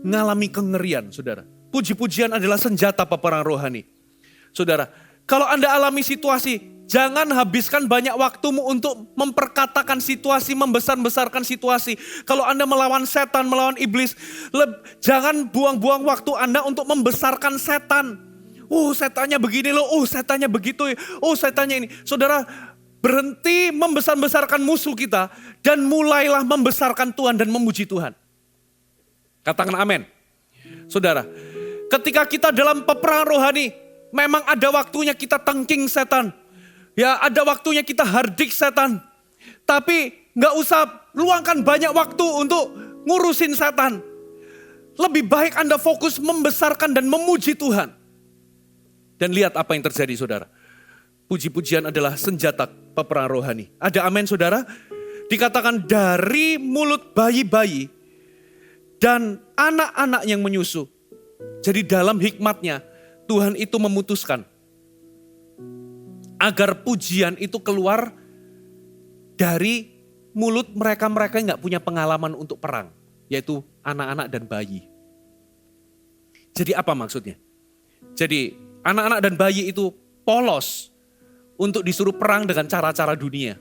ngalami kengerian, saudara. Puji-pujian adalah senjata peperang rohani. Saudara, kalau Anda alami situasi, jangan habiskan banyak waktumu untuk memperkatakan situasi, membesar-besarkan situasi. Kalau Anda melawan setan, melawan iblis, jangan buang-buang waktu Anda untuk membesarkan setan. Setannya begini loh, setannya begitu, setannya ini. Saudara, berhenti membesar-besarkan musuh kita dan mulailah membesarkan Tuhan dan memuji Tuhan. Katakan amin. Saudara, ketika kita dalam peperangan rohani, memang ada waktunya kita tengking setan. Ya, ada waktunya kita hardik setan. Tapi gak usah luangkan banyak waktu untuk ngurusin setan. Lebih baik Anda fokus membesarkan dan memuji Tuhan. Dan lihat apa yang terjadi, saudara. Puji-pujian adalah senjata peperangan rohani. Ada amin, saudara? Dikatakan dari mulut bayi-bayi dan anak-anak yang menyusu. Jadi dalam hikmatnya Tuhan itu memutuskan agar pujian itu keluar dari mulut mereka-mereka yang gak punya pengalaman untuk perang. Yaitu anak-anak dan bayi. Jadi apa maksudnya? Jadi anak-anak dan bayi itu polos untuk disuruh perang dengan cara-cara dunia.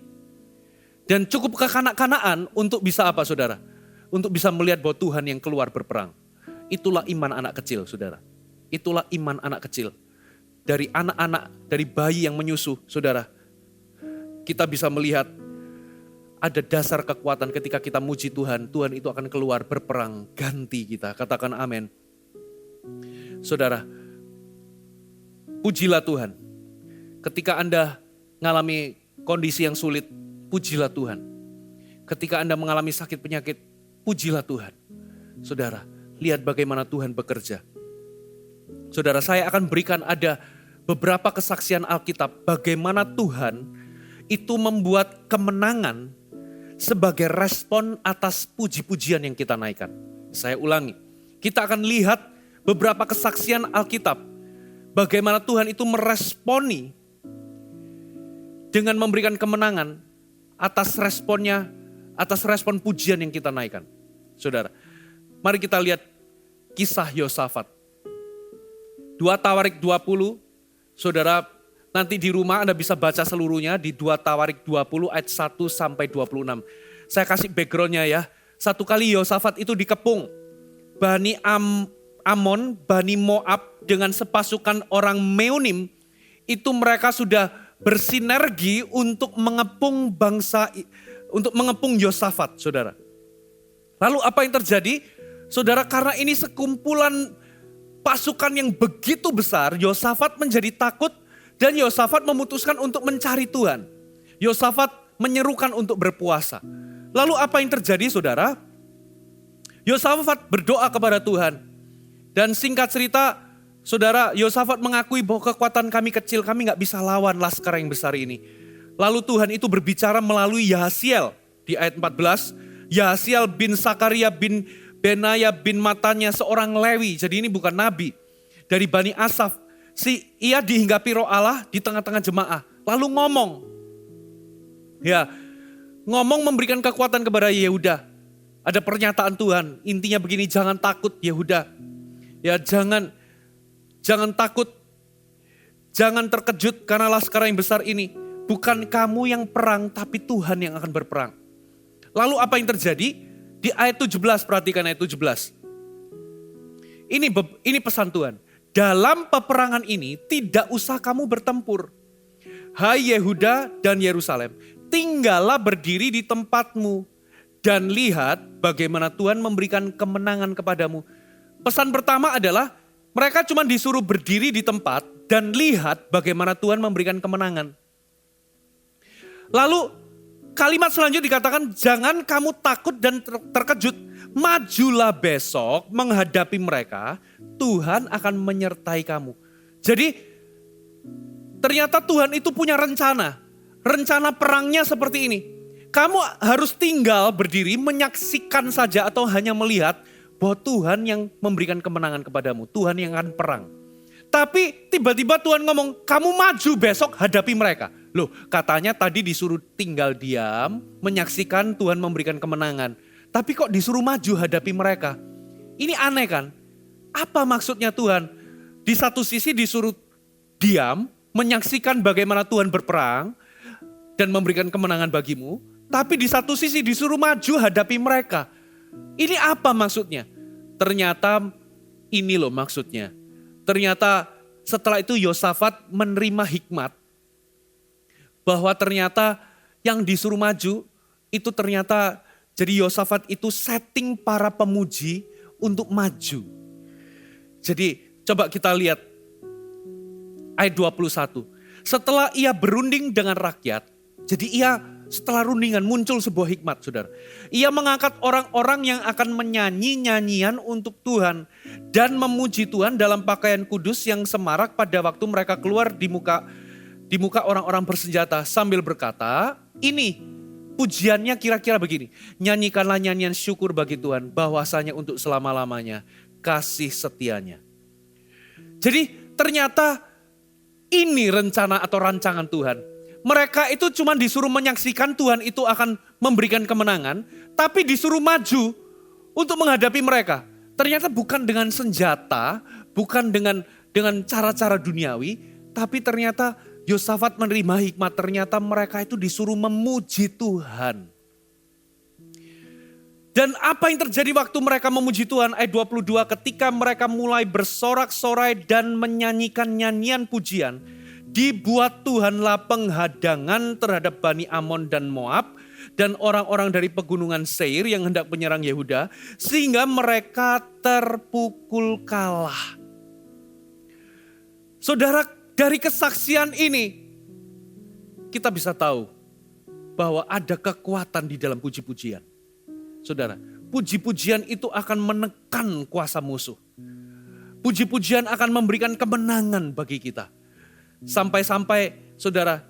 Dan cukup kekanak-kanakan untuk bisa apa, saudara? Untuk bisa melihat bahwa Tuhan yang keluar berperang. Itulah iman anak kecil, saudara. Itulah iman anak kecil. Dari anak-anak, dari bayi yang menyusu, saudara. Kita bisa melihat ada dasar kekuatan ketika kita muji Tuhan. Tuhan itu akan keluar berperang, ganti kita. Katakan amin. Saudara, pujilah Tuhan. Ketika Anda mengalami kondisi yang sulit, pujilah Tuhan. Ketika Anda mengalami sakit penyakit, pujilah Tuhan. Saudara, lihat bagaimana Tuhan bekerja. Saudara, saya akan berikan ada beberapa kesaksian Alkitab bagaimana Tuhan itu membuat kemenangan sebagai respon atas puji-pujian yang kita naikkan. Saya ulangi, kita akan lihat beberapa kesaksian Alkitab bagaimana Tuhan itu meresponi dengan memberikan kemenangan atas responnya, atas respon pujian yang kita naikkan. Saudara, mari kita lihat kisah Yosafat. 2 Tawarik 20, saudara nanti di rumah Anda bisa baca seluruhnya di 2 Tawarik 20 ayat 1 sampai 26. Saya kasih backgroundnya ya. Satu kali Yosafat itu dikepung. Bani Amon, Bani Moab dengan sepasukan orang Meonim, itu mereka sudah bersinergi untuk mengepung untuk mengepung Yosafat, saudara. Lalu apa yang terjadi? Saudara, karena ini sekumpulan pasukan yang begitu besar, Yosafat menjadi takut dan Yosafat memutuskan untuk mencari Tuhan. Yosafat menyerukan untuk berpuasa. Lalu apa yang terjadi, saudara? Yosafat berdoa kepada Tuhan. Dan singkat cerita, saudara, Yosafat mengakui bahwa kekuatan kami kecil, kami gak bisa lawan laskar yang besar ini. Lalu Tuhan itu berbicara melalui Yahasiel di ayat 14. Yahasiel bin Sakaria bin Benaya bin Matanya, seorang Lewi, jadi ini bukan nabi, dari Bani Asaf. Ia dihinggapi roh Allah di tengah-tengah jemaah. Lalu ngomong memberikan kekuatan kepada Yehuda. Ada pernyataan Tuhan, intinya begini, jangan takut Yehuda. Ya, jangan takut, jangan terkejut karena laskar yang besar ini. Bukan kamu yang perang, tapi Tuhan yang akan berperang. Lalu apa yang terjadi? Di ayat 17, perhatikan ayat 17. Ini pesan Tuhan. Dalam peperangan ini tidak usah kamu bertempur. Hai Yehuda dan Yerusalem, tinggallah berdiri di tempatmu dan lihat bagaimana Tuhan memberikan kemenangan kepadamu. Pesan pertama adalah mereka cuma disuruh berdiri di tempat dan lihat bagaimana Tuhan memberikan kemenangan. Lalu kalimat selanjutnya dikatakan, jangan kamu takut dan terkejut. Majulah besok menghadapi mereka, Tuhan akan menyertai kamu. Jadi ternyata Tuhan itu punya rencana. Rencana perangnya seperti ini. Kamu harus tinggal berdiri menyaksikan saja atau hanya melihat bahwa Tuhan yang memberikan kemenangan kepadamu. Tuhan yang akan perang. Tapi tiba-tiba Tuhan ngomong, kamu maju besok hadapi mereka. Loh, katanya tadi disuruh tinggal diam, menyaksikan Tuhan memberikan kemenangan. Tapi kok disuruh maju hadapi mereka? Ini aneh kan? Apa maksudnya Tuhan? Di satu sisi disuruh diam, menyaksikan bagaimana Tuhan berperang dan memberikan kemenangan bagimu. Tapi di satu sisi disuruh maju hadapi mereka. Ini apa maksudnya? Ternyata ini loh maksudnya. Ternyata setelah itu Yosafat menerima hikmat. Bahwa ternyata yang disuruh maju itu ternyata jadi Yosafat itu setting para pemuji untuk maju. Jadi coba kita lihat ayat 21. Setelah ia berunding dengan rakyat, jadi ia setelah rundingan muncul sebuah hikmat, saudara. Ia mengangkat orang-orang yang akan menyanyi nyanyian untuk Tuhan dan memuji Tuhan dalam pakaian kudus yang semarak pada waktu mereka keluar di muka orang-orang bersenjata sambil berkata, ini pujiannya kira-kira begini. Nyanyikanlah nyanyian syukur bagi Tuhan bahwasanya untuk selama-lamanya kasih setianya. Jadi ternyata ini rencana atau rancangan Tuhan. Mereka itu cuma disuruh menyaksikan Tuhan itu akan memberikan kemenangan, tapi disuruh maju untuk menghadapi mereka. Ternyata bukan dengan senjata, bukan dengan cara-cara duniawi, tapi ternyata Yosafat menerima hikmat, ternyata mereka itu disuruh memuji Tuhan. Dan apa yang terjadi waktu mereka memuji Tuhan? Ayat 22, ketika mereka mulai bersorak-sorai dan menyanyikan nyanyian pujian, dibuat Tuhanlah penghadangan terhadap Bani Amon dan Moab dan orang-orang dari pegunungan Seir yang hendak menyerang Yehuda, sehingga mereka terpukul kalah. Saudara, dari kesaksian ini kita bisa tahu bahwa ada kekuatan di dalam puji-pujian. Saudara, puji-pujian itu akan menekan kuasa musuh. Puji-pujian akan memberikan kemenangan bagi kita. Sampai-sampai saudara,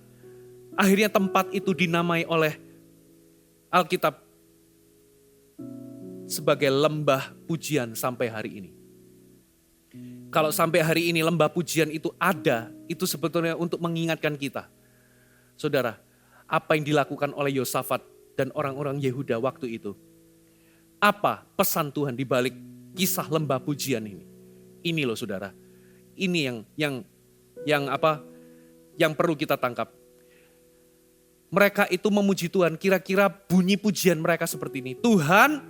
akhirnya tempat itu dinamai oleh Alkitab sebagai lembah pujian sampai hari ini. Kalau sampai hari ini lembah pujian itu ada, itu sebetulnya untuk mengingatkan kita. Saudara, apa yang dilakukan oleh Yosafat dan orang-orang Yehuda waktu itu. Apa pesan Tuhan di balik kisah lembah pujian ini? Ini loh saudara, ini yang perlu kita tangkap. Mereka itu memuji Tuhan, kira-kira bunyi pujian mereka seperti ini. Tuhan,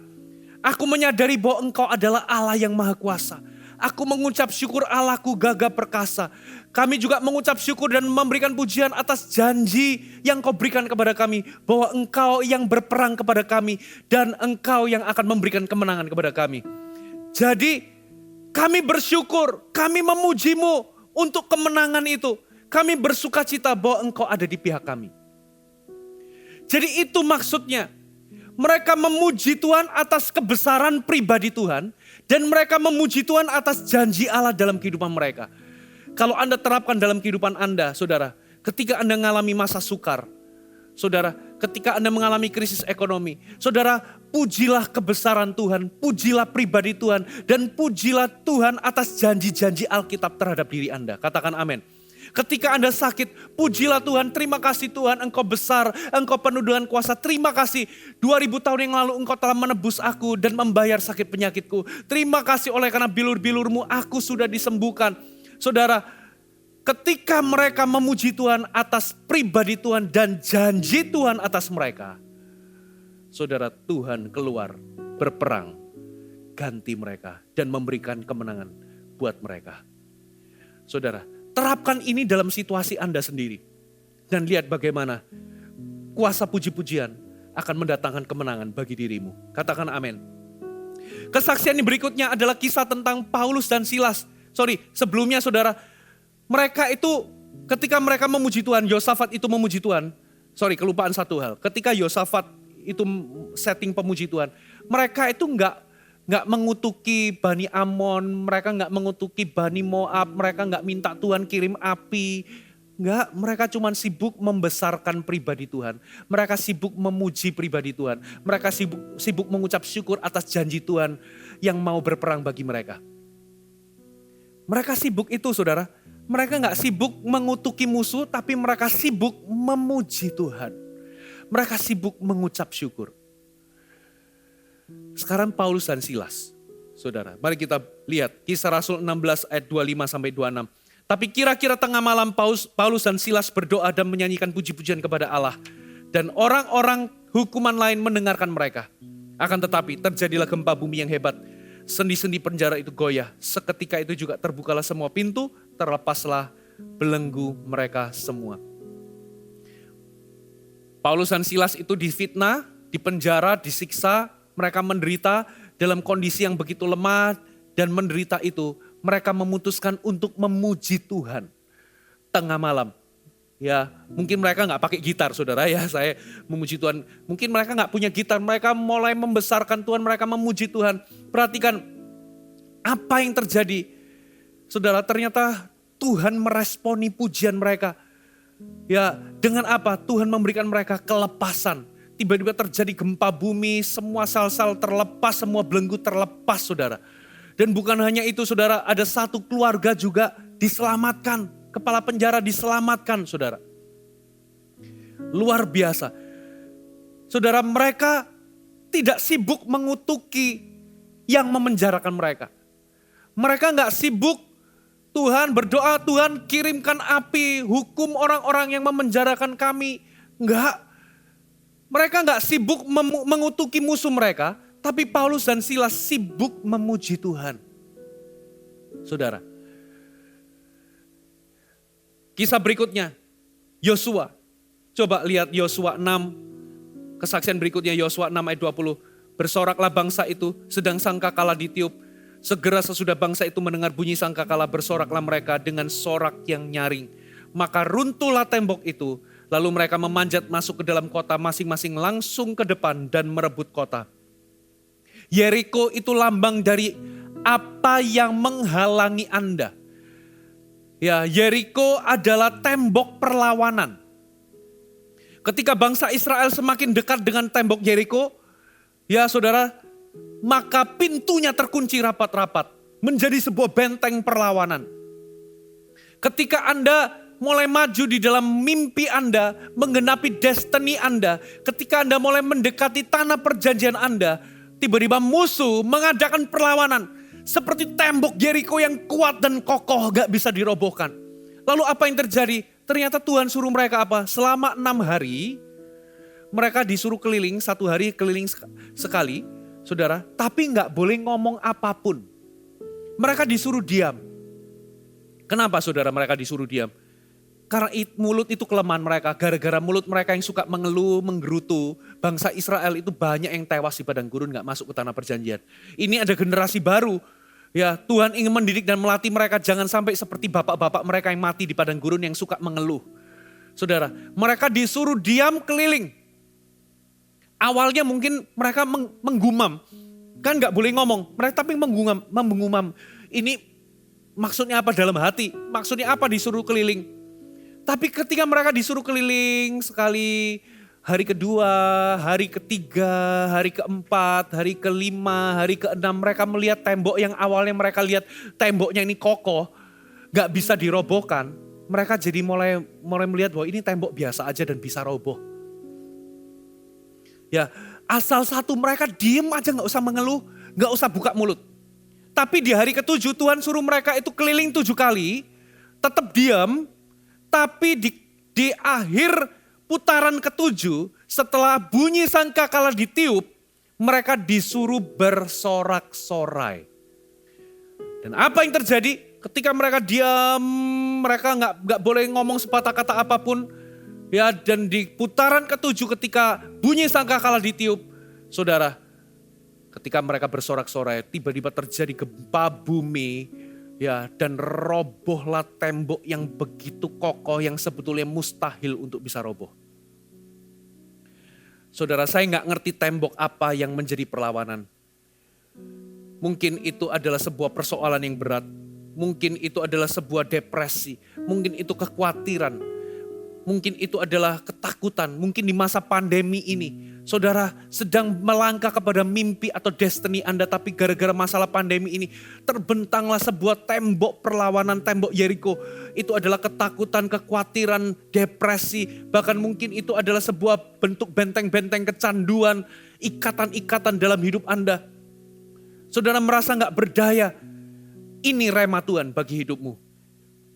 aku menyadari bahwa Engkau adalah Allah yang Maha Kuasa. Aku mengucap syukur Allahku gagah perkasa. Kami juga mengucap syukur dan memberikan pujian atas janji yang Kau berikan kepada kami. Bahwa Engkau yang berperang kepada kami dan Engkau yang akan memberikan kemenangan kepada kami. Jadi kami bersyukur, kami memuji-Mu untuk kemenangan itu. Kami bersuka cita bahwa Engkau ada di pihak kami. Jadi itu maksudnya. Mereka memuji Tuhan atas kebesaran pribadi Tuhan. Dan mereka memuji Tuhan atas janji Allah dalam kehidupan mereka. Kalau Anda terapkan dalam kehidupan Anda, saudara. Ketika Anda mengalami masa sukar. Saudara, ketika Anda mengalami krisis ekonomi. Saudara, pujilah kebesaran Tuhan. Pujilah pribadi Tuhan. Dan pujilah Tuhan atas janji-janji Alkitab terhadap diri Anda. Katakan amin. Ketika Anda sakit, pujilah Tuhan, terima kasih Tuhan, Engkau besar, Engkau penuh dengan kuasa, terima kasih 2000 tahun yang lalu Engkau telah menebus aku dan membayar sakit penyakitku. Terima kasih oleh karena bilur-bilurmu aku sudah disembuhkan. Saudara, ketika mereka memuji Tuhan atas pribadi Tuhan dan janji Tuhan atas mereka, saudara, Tuhan keluar berperang, ganti mereka dan memberikan kemenangan buat mereka. Saudara, terapkan ini dalam situasi Anda sendiri. Dan lihat bagaimana kuasa puji-pujian akan mendatangkan kemenangan bagi dirimu. Katakan amin. Kesaksian yang berikutnya adalah kisah tentang Paulus dan Silas. Sebelumnya saudara, mereka itu ketika mereka memuji Tuhan, Yosafat itu memuji Tuhan. Kelupaan satu hal. Ketika Yosafat itu setting pemuji Tuhan, mereka itu enggak mengutuki Bani Amon, mereka enggak mengutuki Bani Moab, mereka enggak minta Tuhan kirim api. Enggak, mereka cuma sibuk membesarkan pribadi Tuhan. Mereka sibuk memuji pribadi Tuhan. Mereka sibuk mengucap syukur atas janji Tuhan yang mau berperang bagi mereka. Mereka sibuk itu saudara. Mereka enggak sibuk mengutuki musuh, tapi mereka sibuk memuji Tuhan. Mereka sibuk mengucap syukur. Sekarang Paulus dan Silas. saudara. Mari kita lihat Kisah Rasul 16 ayat 25 sampai 26. Tapi kira-kira tengah malam Paulus dan Silas berdoa dan menyanyikan puji-pujian kepada Allah. Dan orang-orang hukuman lain mendengarkan mereka. Akan tetapi terjadilah gempa bumi yang hebat. Sendi-sendi penjara itu goyah. Seketika itu juga terbukalah semua pintu, terlepaslah belenggu mereka semua. Paulus dan Silas itu difitnah, dipenjara, disiksa, mereka menderita dalam kondisi yang begitu lemah dan menderita itu. Mereka memutuskan untuk memuji Tuhan tengah malam. Ya, mungkin mereka nggak pakai gitar, saudara ya. Saya memuji Tuhan. Mungkin mereka nggak punya gitar. Mereka mulai membesarkan Tuhan. Mereka memuji Tuhan. Perhatikan apa yang terjadi, saudara. Ternyata Tuhan meresponi pujian mereka. Ya, dengan apa? Tuhan memberikan mereka kelepasan. Tiba-tiba terjadi gempa bumi. Semua sal-sal terlepas. Semua belenggu terlepas, saudara. Dan bukan hanya itu, saudara. Ada satu keluarga juga diselamatkan. Kepala penjara diselamatkan, saudara. Luar biasa. Saudara, mereka tidak sibuk mengutuki yang memenjarakan mereka. Mereka nggak sibuk, Tuhan berdoa, Tuhan kirimkan api, hukum orang-orang yang memenjarakan kami. Enggak. Mereka nggak sibuk mengutuki musuh mereka, tapi Paulus dan Silas sibuk memuji Tuhan. Saudara. Kisah berikutnya, Yosua. Coba lihat Yosua 6, kesaksian berikutnya Yosua 6 ayat 20. Bersoraklah bangsa itu, sedang sangkakala ditiup. Segera sesudah bangsa itu mendengar bunyi sangkakala, bersoraklah mereka dengan sorak yang nyaring. Maka runtuhlah tembok itu, lalu mereka memanjat masuk ke dalam kota masing-masing langsung ke depan dan merebut kota. Yeriko itu lambang dari apa yang menghalangi Anda. Ya, Yeriko adalah tembok perlawanan. Ketika bangsa Israel semakin dekat dengan tembok Yeriko, ya saudara, maka pintunya terkunci rapat-rapat. Menjadi sebuah benteng perlawanan. Ketika Anda mulai maju di dalam mimpi Anda, menggenapi destiny Anda, ketika Anda mulai mendekati tanah perjanjian Anda, tiba-tiba musuh mengadakan perlawanan. Seperti tembok Yeriko yang kuat dan kokoh gak bisa dirobohkan. Lalu apa yang terjadi? Ternyata Tuhan suruh mereka apa? Selama 6 hari mereka disuruh keliling, 1 hari keliling sekali, saudara. Tapi gak boleh ngomong apapun. Mereka disuruh diam. Kenapa saudara mereka disuruh diam? Karena mulut itu kelemahan mereka. Gara-gara mulut mereka yang suka mengeluh, menggerutu. Bangsa Israel itu banyak yang tewas di padang gurun gak masuk ke tanah perjanjian. Ini ada generasi baru. Ya, Tuhan ingin mendidik dan melatih mereka jangan sampai seperti bapak-bapak mereka yang mati di padang gurun yang suka mengeluh. Saudara, mereka disuruh diam keliling. Awalnya mungkin mereka menggumam. Kan gak boleh ngomong, mereka tapi menggumam. Ini maksudnya apa dalam hati? Maksudnya apa disuruh keliling? Tapi ketika mereka disuruh keliling sekali, hari kedua, hari ketiga, hari keempat, hari kelima, hari keenam, mereka melihat tembok yang awalnya mereka lihat temboknya ini kokoh, gak bisa dirobohkan. Mereka jadi mulai melihat bahwa ini tembok biasa aja dan bisa roboh. Ya, asal satu mereka diem aja gak usah mengeluh, gak usah buka mulut. Tapi di hari ke-7 Tuhan suruh mereka itu keliling 7 kali, tetap diam, tapi di akhir putaran ke-7, setelah bunyi sangkakala ditiup, mereka disuruh bersorak-sorai. Dan apa yang terjadi? Ketika mereka diam, mereka nggak boleh ngomong sepatah kata apapun. Ya, dan di putaran ke-7 ketika bunyi sangkakala ditiup, saudara, ketika mereka bersorak-sorai, tiba-tiba terjadi gempa bumi. Ya, dan robohlah tembok yang begitu kokoh yang sebetulnya mustahil untuk bisa roboh. Saudara, saya nggak ngerti tembok apa yang menjadi perlawanan. Mungkin itu adalah sebuah persoalan yang berat. Mungkin itu adalah sebuah depresi. Mungkin itu kekhawatiran. Mungkin itu adalah ketakutan. Mungkin di masa pandemi ini, saudara sedang melangkah kepada mimpi atau destiny Anda. Tapi gara-gara masalah pandemi ini, terbentanglah sebuah tembok perlawanan, tembok Yeriko. Itu adalah ketakutan, kekhawatiran, depresi. Bahkan mungkin itu adalah sebuah bentuk benteng-benteng kecanduan, ikatan-ikatan dalam hidup Anda. saudara merasa gak berdaya, ini rema Tuhan bagi hidupmu.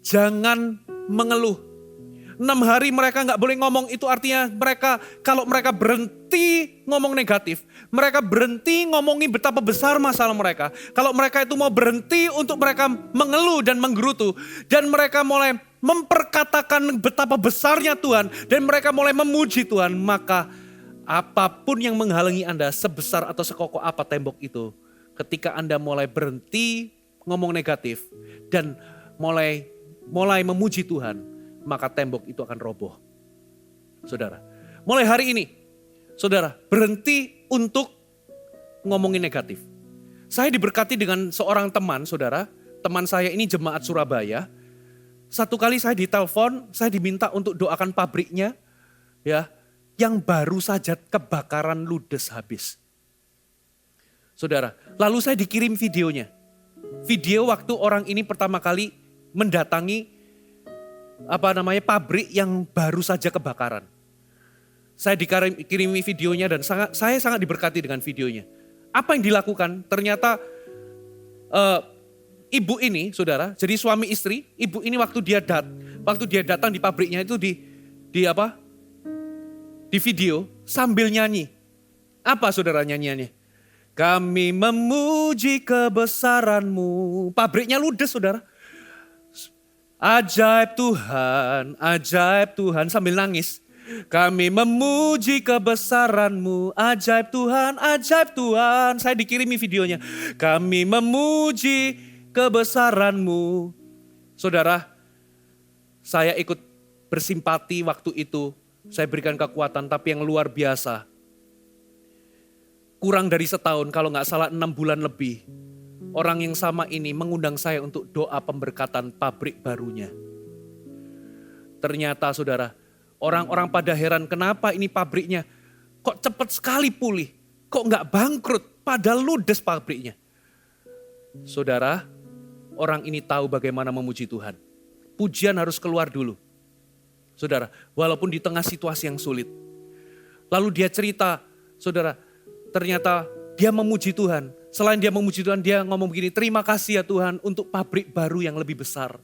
Jangan mengeluh. 6 hari mereka gak boleh ngomong, itu artinya kalau mereka berhenti ngomong negatif, mereka berhenti ngomongin betapa besar masalah mereka. Kalau mereka itu mau berhenti untuk mereka mengeluh dan menggerutu, dan mereka mulai memperkatakan betapa besarnya Tuhan, dan mereka mulai memuji Tuhan, maka apapun yang menghalangi Anda, sebesar atau sekokoh apa tembok itu, ketika Anda mulai berhenti ngomong negatif dan mulai memuji Tuhan, maka tembok itu akan roboh. Saudara, mulai hari ini, saudara berhenti untuk ngomongin negatif. Saya diberkati dengan seorang teman, saudara. Teman saya ini jemaat Surabaya. Satu kali saya ditelepon, saya diminta untuk doakan pabriknya, ya, yang baru saja kebakaran ludes habis. Saudara, lalu saya dikirim videonya. Video waktu orang ini pertama kali mendatangi pabrik yang baru saja kebakaran. Saya dikirimi videonya dan saya sangat diberkati dengan videonya. Apa yang dilakukan? Ternyata ibu ini, saudara, jadi suami istri, ibu ini waktu dia datang di pabriknya itu di video sambil nyanyi. Apa saudara nyanyiannya? Kami memuji kebesaran-Mu. Pabriknya ludes, saudara. Ajaib Tuhan, sambil nangis. Kami memuji kebesaran-Mu, ajaib Tuhan. Saya dikirimi videonya. Kami memuji kebesaran-Mu. Saudara, saya ikut bersimpati waktu itu. Saya berikan kekuatan, tapi yang luar biasa. Kurang dari setahun, kalau gak salah 6 bulan lebih. Orang yang sama ini mengundang saya untuk doa pemberkatan pabrik barunya. Ternyata saudara, orang-orang pada heran kenapa ini pabriknya kok cepat sekali pulih. Kok gak bangkrut, padahal ludes pabriknya. Saudara, orang ini tahu bagaimana memuji Tuhan. Pujian harus keluar dulu. Saudara, walaupun di tengah situasi yang sulit. Lalu dia cerita, saudara, ternyata dia memuji Tuhan. Selain dia memuji Tuhan, dia ngomong begini, terima kasih ya Tuhan untuk pabrik baru yang lebih besar.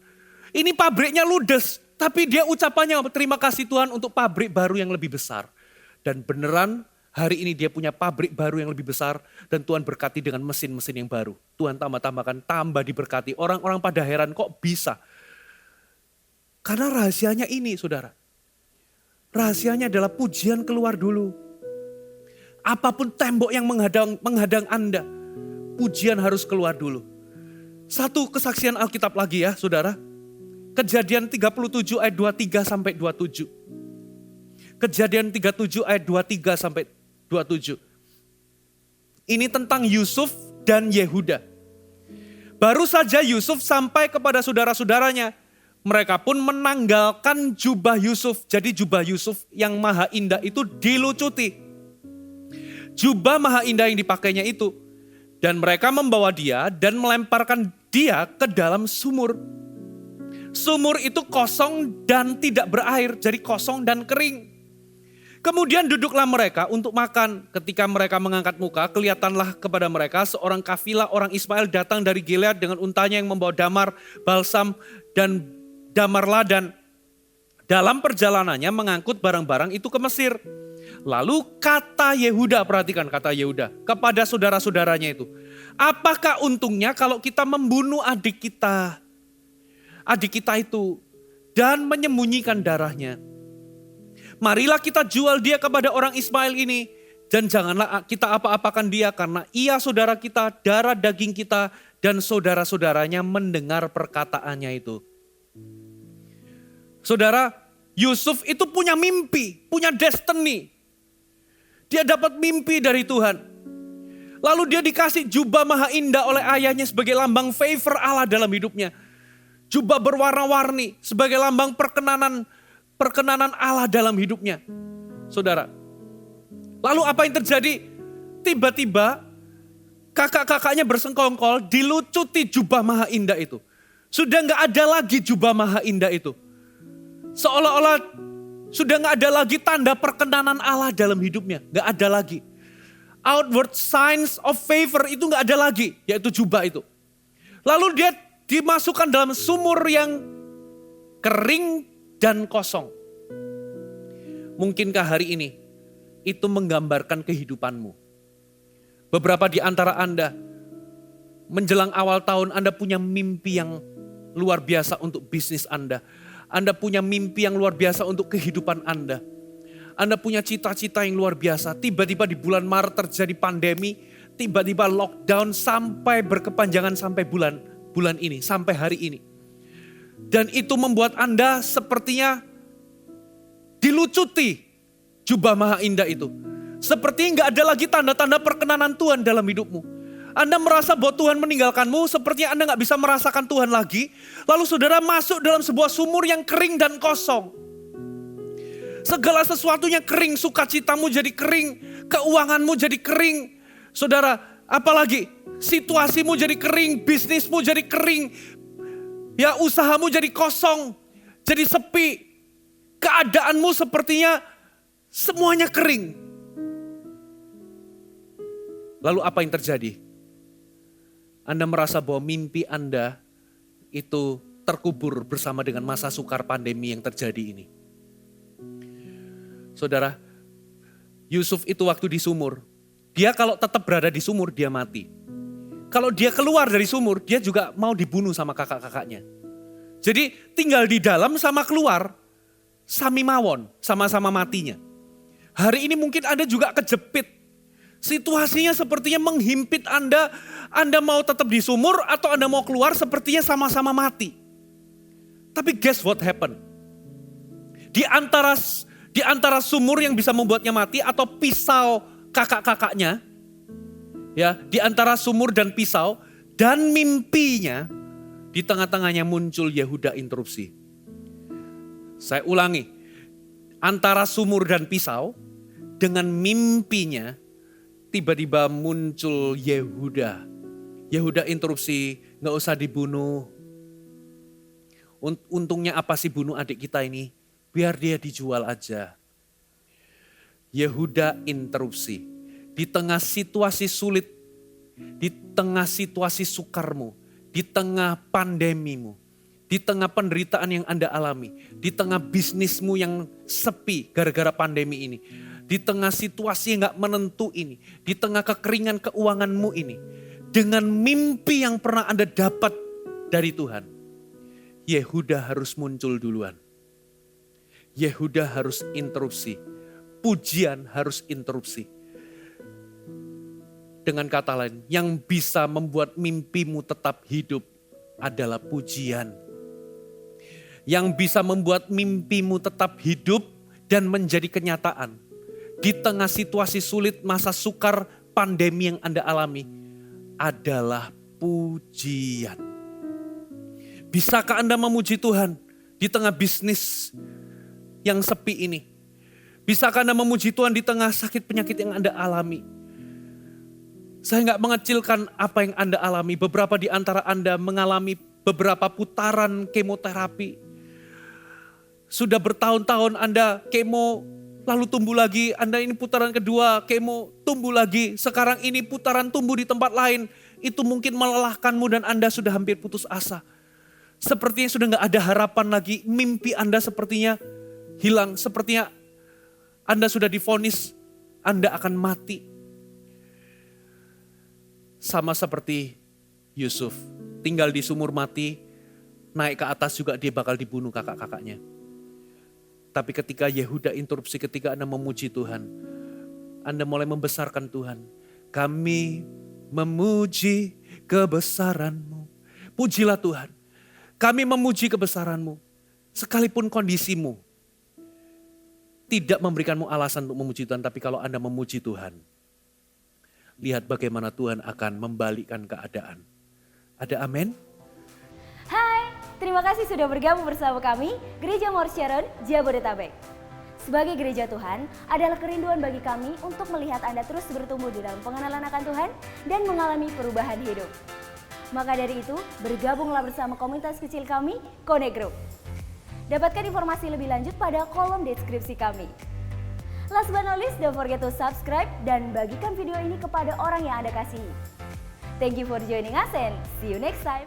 Ini pabriknya ludes, tapi dia ucapannya terima kasih Tuhan untuk pabrik baru yang lebih besar. Dan beneran hari ini dia punya pabrik baru yang lebih besar dan Tuhan berkati dengan mesin-mesin yang baru. Tuhan tambah diberkati. Orang-orang pada heran kok bisa. Karena rahasianya ini saudara. Rahasianya adalah pujian keluar dulu. Apapun tembok yang menghadang Anda, pujian harus keluar dulu. Satu kesaksian Alkitab lagi ya saudara. Kejadian 37 ayat 23 sampai 27. Kejadian 37 ayat 23 sampai 27. Ini tentang Yusuf dan Yehuda. Baru saja Yusuf sampai kepada saudara-saudaranya. Mereka pun menanggalkan jubah Yusuf. Jadi jubah Yusuf yang maha indah itu dilucuti. Jubah maha indah yang dipakainya itu. Dan mereka membawa dia dan melemparkan dia ke dalam sumur. Sumur itu kosong dan tidak berair. Jadi kosong dan kering. Kemudian duduklah mereka untuk makan. Ketika mereka mengangkat muka, kelihatanlah kepada mereka seorang kafilah orang Ismail datang dari Gilead dengan untanya yang membawa damar, balsam, dan damar ladan. Dalam perjalanannya mengangkut barang-barang itu ke Mesir. Lalu kata Yehuda, perhatikan kata Yehuda, kepada saudara-saudaranya itu. Apakah untungnya kalau kita membunuh adik kita itu, dan menyembunyikan darahnya. Marilah kita jual dia kepada orang Ismail ini. Dan janganlah kita apa-apakan dia karena ia saudara kita, darah daging kita. Dan saudara-saudaranya mendengar perkataannya itu. Saudara, Yusuf itu punya mimpi, punya destiny. Dia dapat mimpi dari Tuhan. Lalu dia dikasih jubah maha indah oleh ayahnya sebagai lambang favor Allah dalam hidupnya. Jubah berwarna-warni sebagai lambang perkenanan Allah dalam hidupnya. Saudara. Lalu apa yang terjadi? Tiba-tiba kakak-kakaknya bersengkongkol dilucuti jubah maha indah itu. Sudah gak ada lagi jubah maha indah itu. Seolah-olah sudah gak ada lagi tanda perkenanan Allah dalam hidupnya. Gak ada lagi. outward signs of favor itu gak ada lagi, yaitu jubah itu. Lalu dia dimasukkan dalam sumur yang kering dan kosong. Mungkinkah hari ini itu menggambarkan kehidupanmu? Beberapa di antara Anda, menjelang awal tahun Anda punya mimpi yang luar biasa untuk bisnis Anda. Anda punya mimpi yang luar biasa untuk kehidupan Anda. Anda punya cita-cita yang luar biasa. Tiba-tiba di bulan Maret terjadi pandemi, tiba-tiba lockdown sampai berkepanjangan sampai bulan ini, sampai hari ini. Dan itu membuat Anda sepertinya dilucuti jubah maha indah itu. Sepertinya gak ada lagi tanda-tanda perkenanan Tuhan dalam hidupmu. Anda merasa bahwa Tuhan meninggalkanmu, sepertinya Anda gak bisa merasakan Tuhan lagi. Lalu saudara masuk dalam sebuah sumur yang kering dan kosong. Segala sesuatunya kering, sukacitamu jadi kering, keuanganmu jadi kering. Saudara, apalagi situasimu jadi kering, bisnismu jadi kering. Ya, usahamu jadi kosong, jadi sepi. Keadaanmu sepertinya semuanya kering. Lalu apa yang terjadi? Anda merasa bahwa mimpi Anda itu terkubur bersama dengan masa sukar pandemi yang terjadi ini. Saudara, Yusuf itu waktu di sumur, dia kalau tetap berada di sumur dia mati. Kalau dia keluar dari sumur, dia juga mau dibunuh sama kakak-kakaknya. Jadi tinggal di dalam sama keluar, sami mawon, sama-sama matinya. Hari ini mungkin Anda juga kejepit. Situasinya sepertinya menghimpit Anda. Anda mau tetap di sumur atau Anda mau keluar sepertinya sama-sama mati. Tapi guess what happened? Di antara sumur yang bisa membuatnya mati atau pisau kakak-kakaknya. Ya, di antara sumur dan pisau dan mimpinya, di tengah-tengahnya muncul Yehuda interupsi. Saya ulangi, antara sumur dan pisau dengan mimpinya, tiba-tiba muncul Yehuda. Yehuda interupsi, gak usah dibunuh. Untungnya apa sih bunuh adik kita ini? Biar dia dijual aja. Yehuda interupsi. Di tengah situasi sulit, di tengah situasi sukarmu, di tengah pandemimu, di tengah penderitaan yang Anda alami, di tengah bisnismu yang sepi gara-gara pandemi ini, di tengah situasi yang gak menentu ini, di tengah kekeringan keuanganmu ini, dengan mimpi yang pernah Anda dapat dari Tuhan, Yehuda harus muncul duluan. Yehuda harus interupsi. Pujian harus interupsi. Dengan kata lain, yang bisa membuat mimpimu tetap hidup adalah pujian. Yang bisa membuat mimpimu tetap hidup dan menjadi kenyataan. Di tengah situasi sulit, masa sukar, pandemi yang Anda alami adalah pujian. Bisakah Anda memuji Tuhan di tengah bisnis yang sepi ini? Bisakah Anda memuji Tuhan di tengah sakit penyakit yang Anda alami? Saya gak mengecilkan apa yang Anda alami. Beberapa di antara Anda mengalami beberapa putaran kemoterapi. Sudah bertahun-tahun Anda kemo, lalu tumbuh lagi. Anda ini putaran kedua, kemo, tumbuh lagi. Sekarang ini putaran tumbuh di tempat lain. Itu mungkin melelahkanmu dan Anda sudah hampir putus asa. Sepertinya sudah gak ada harapan lagi. Mimpi Anda sepertinya hilang. Sepertinya Anda sudah divonis Anda akan mati. Sama seperti Yusuf. Tinggal di sumur mati. Naik ke atas juga dia bakal dibunuh kakak-kakaknya. Tapi ketika Yehuda interupsi, ketika Anda memuji Tuhan, Anda mulai membesarkan Tuhan. Kami memuji kebesaran-Mu. Pujilah Tuhan. Kami memuji kebesaran-Mu. Sekalipun kondisimu tidak memberikanmu alasan untuk memuji Tuhan. Tapi kalau Anda memuji Tuhan, lihat bagaimana Tuhan akan membalikkan keadaan. Ada amin? Hai, terima kasih sudah bergabung bersama kami, Gereja Mount Sharon, Jabodetabek. Sebagai gereja Tuhan, adalah kerinduan bagi kami untuk melihat Anda terus bertumbuh di dalam pengenalan akan Tuhan dan mengalami perubahan hidup. Maka dari itu, bergabunglah bersama komunitas kecil kami, Connect Group. Dapatkan informasi lebih lanjut pada kolom deskripsi kami. Last but not least, don't forget to subscribe dan bagikan video ini kepada orang yang Anda kasihi. Thank you for joining us and see you next time.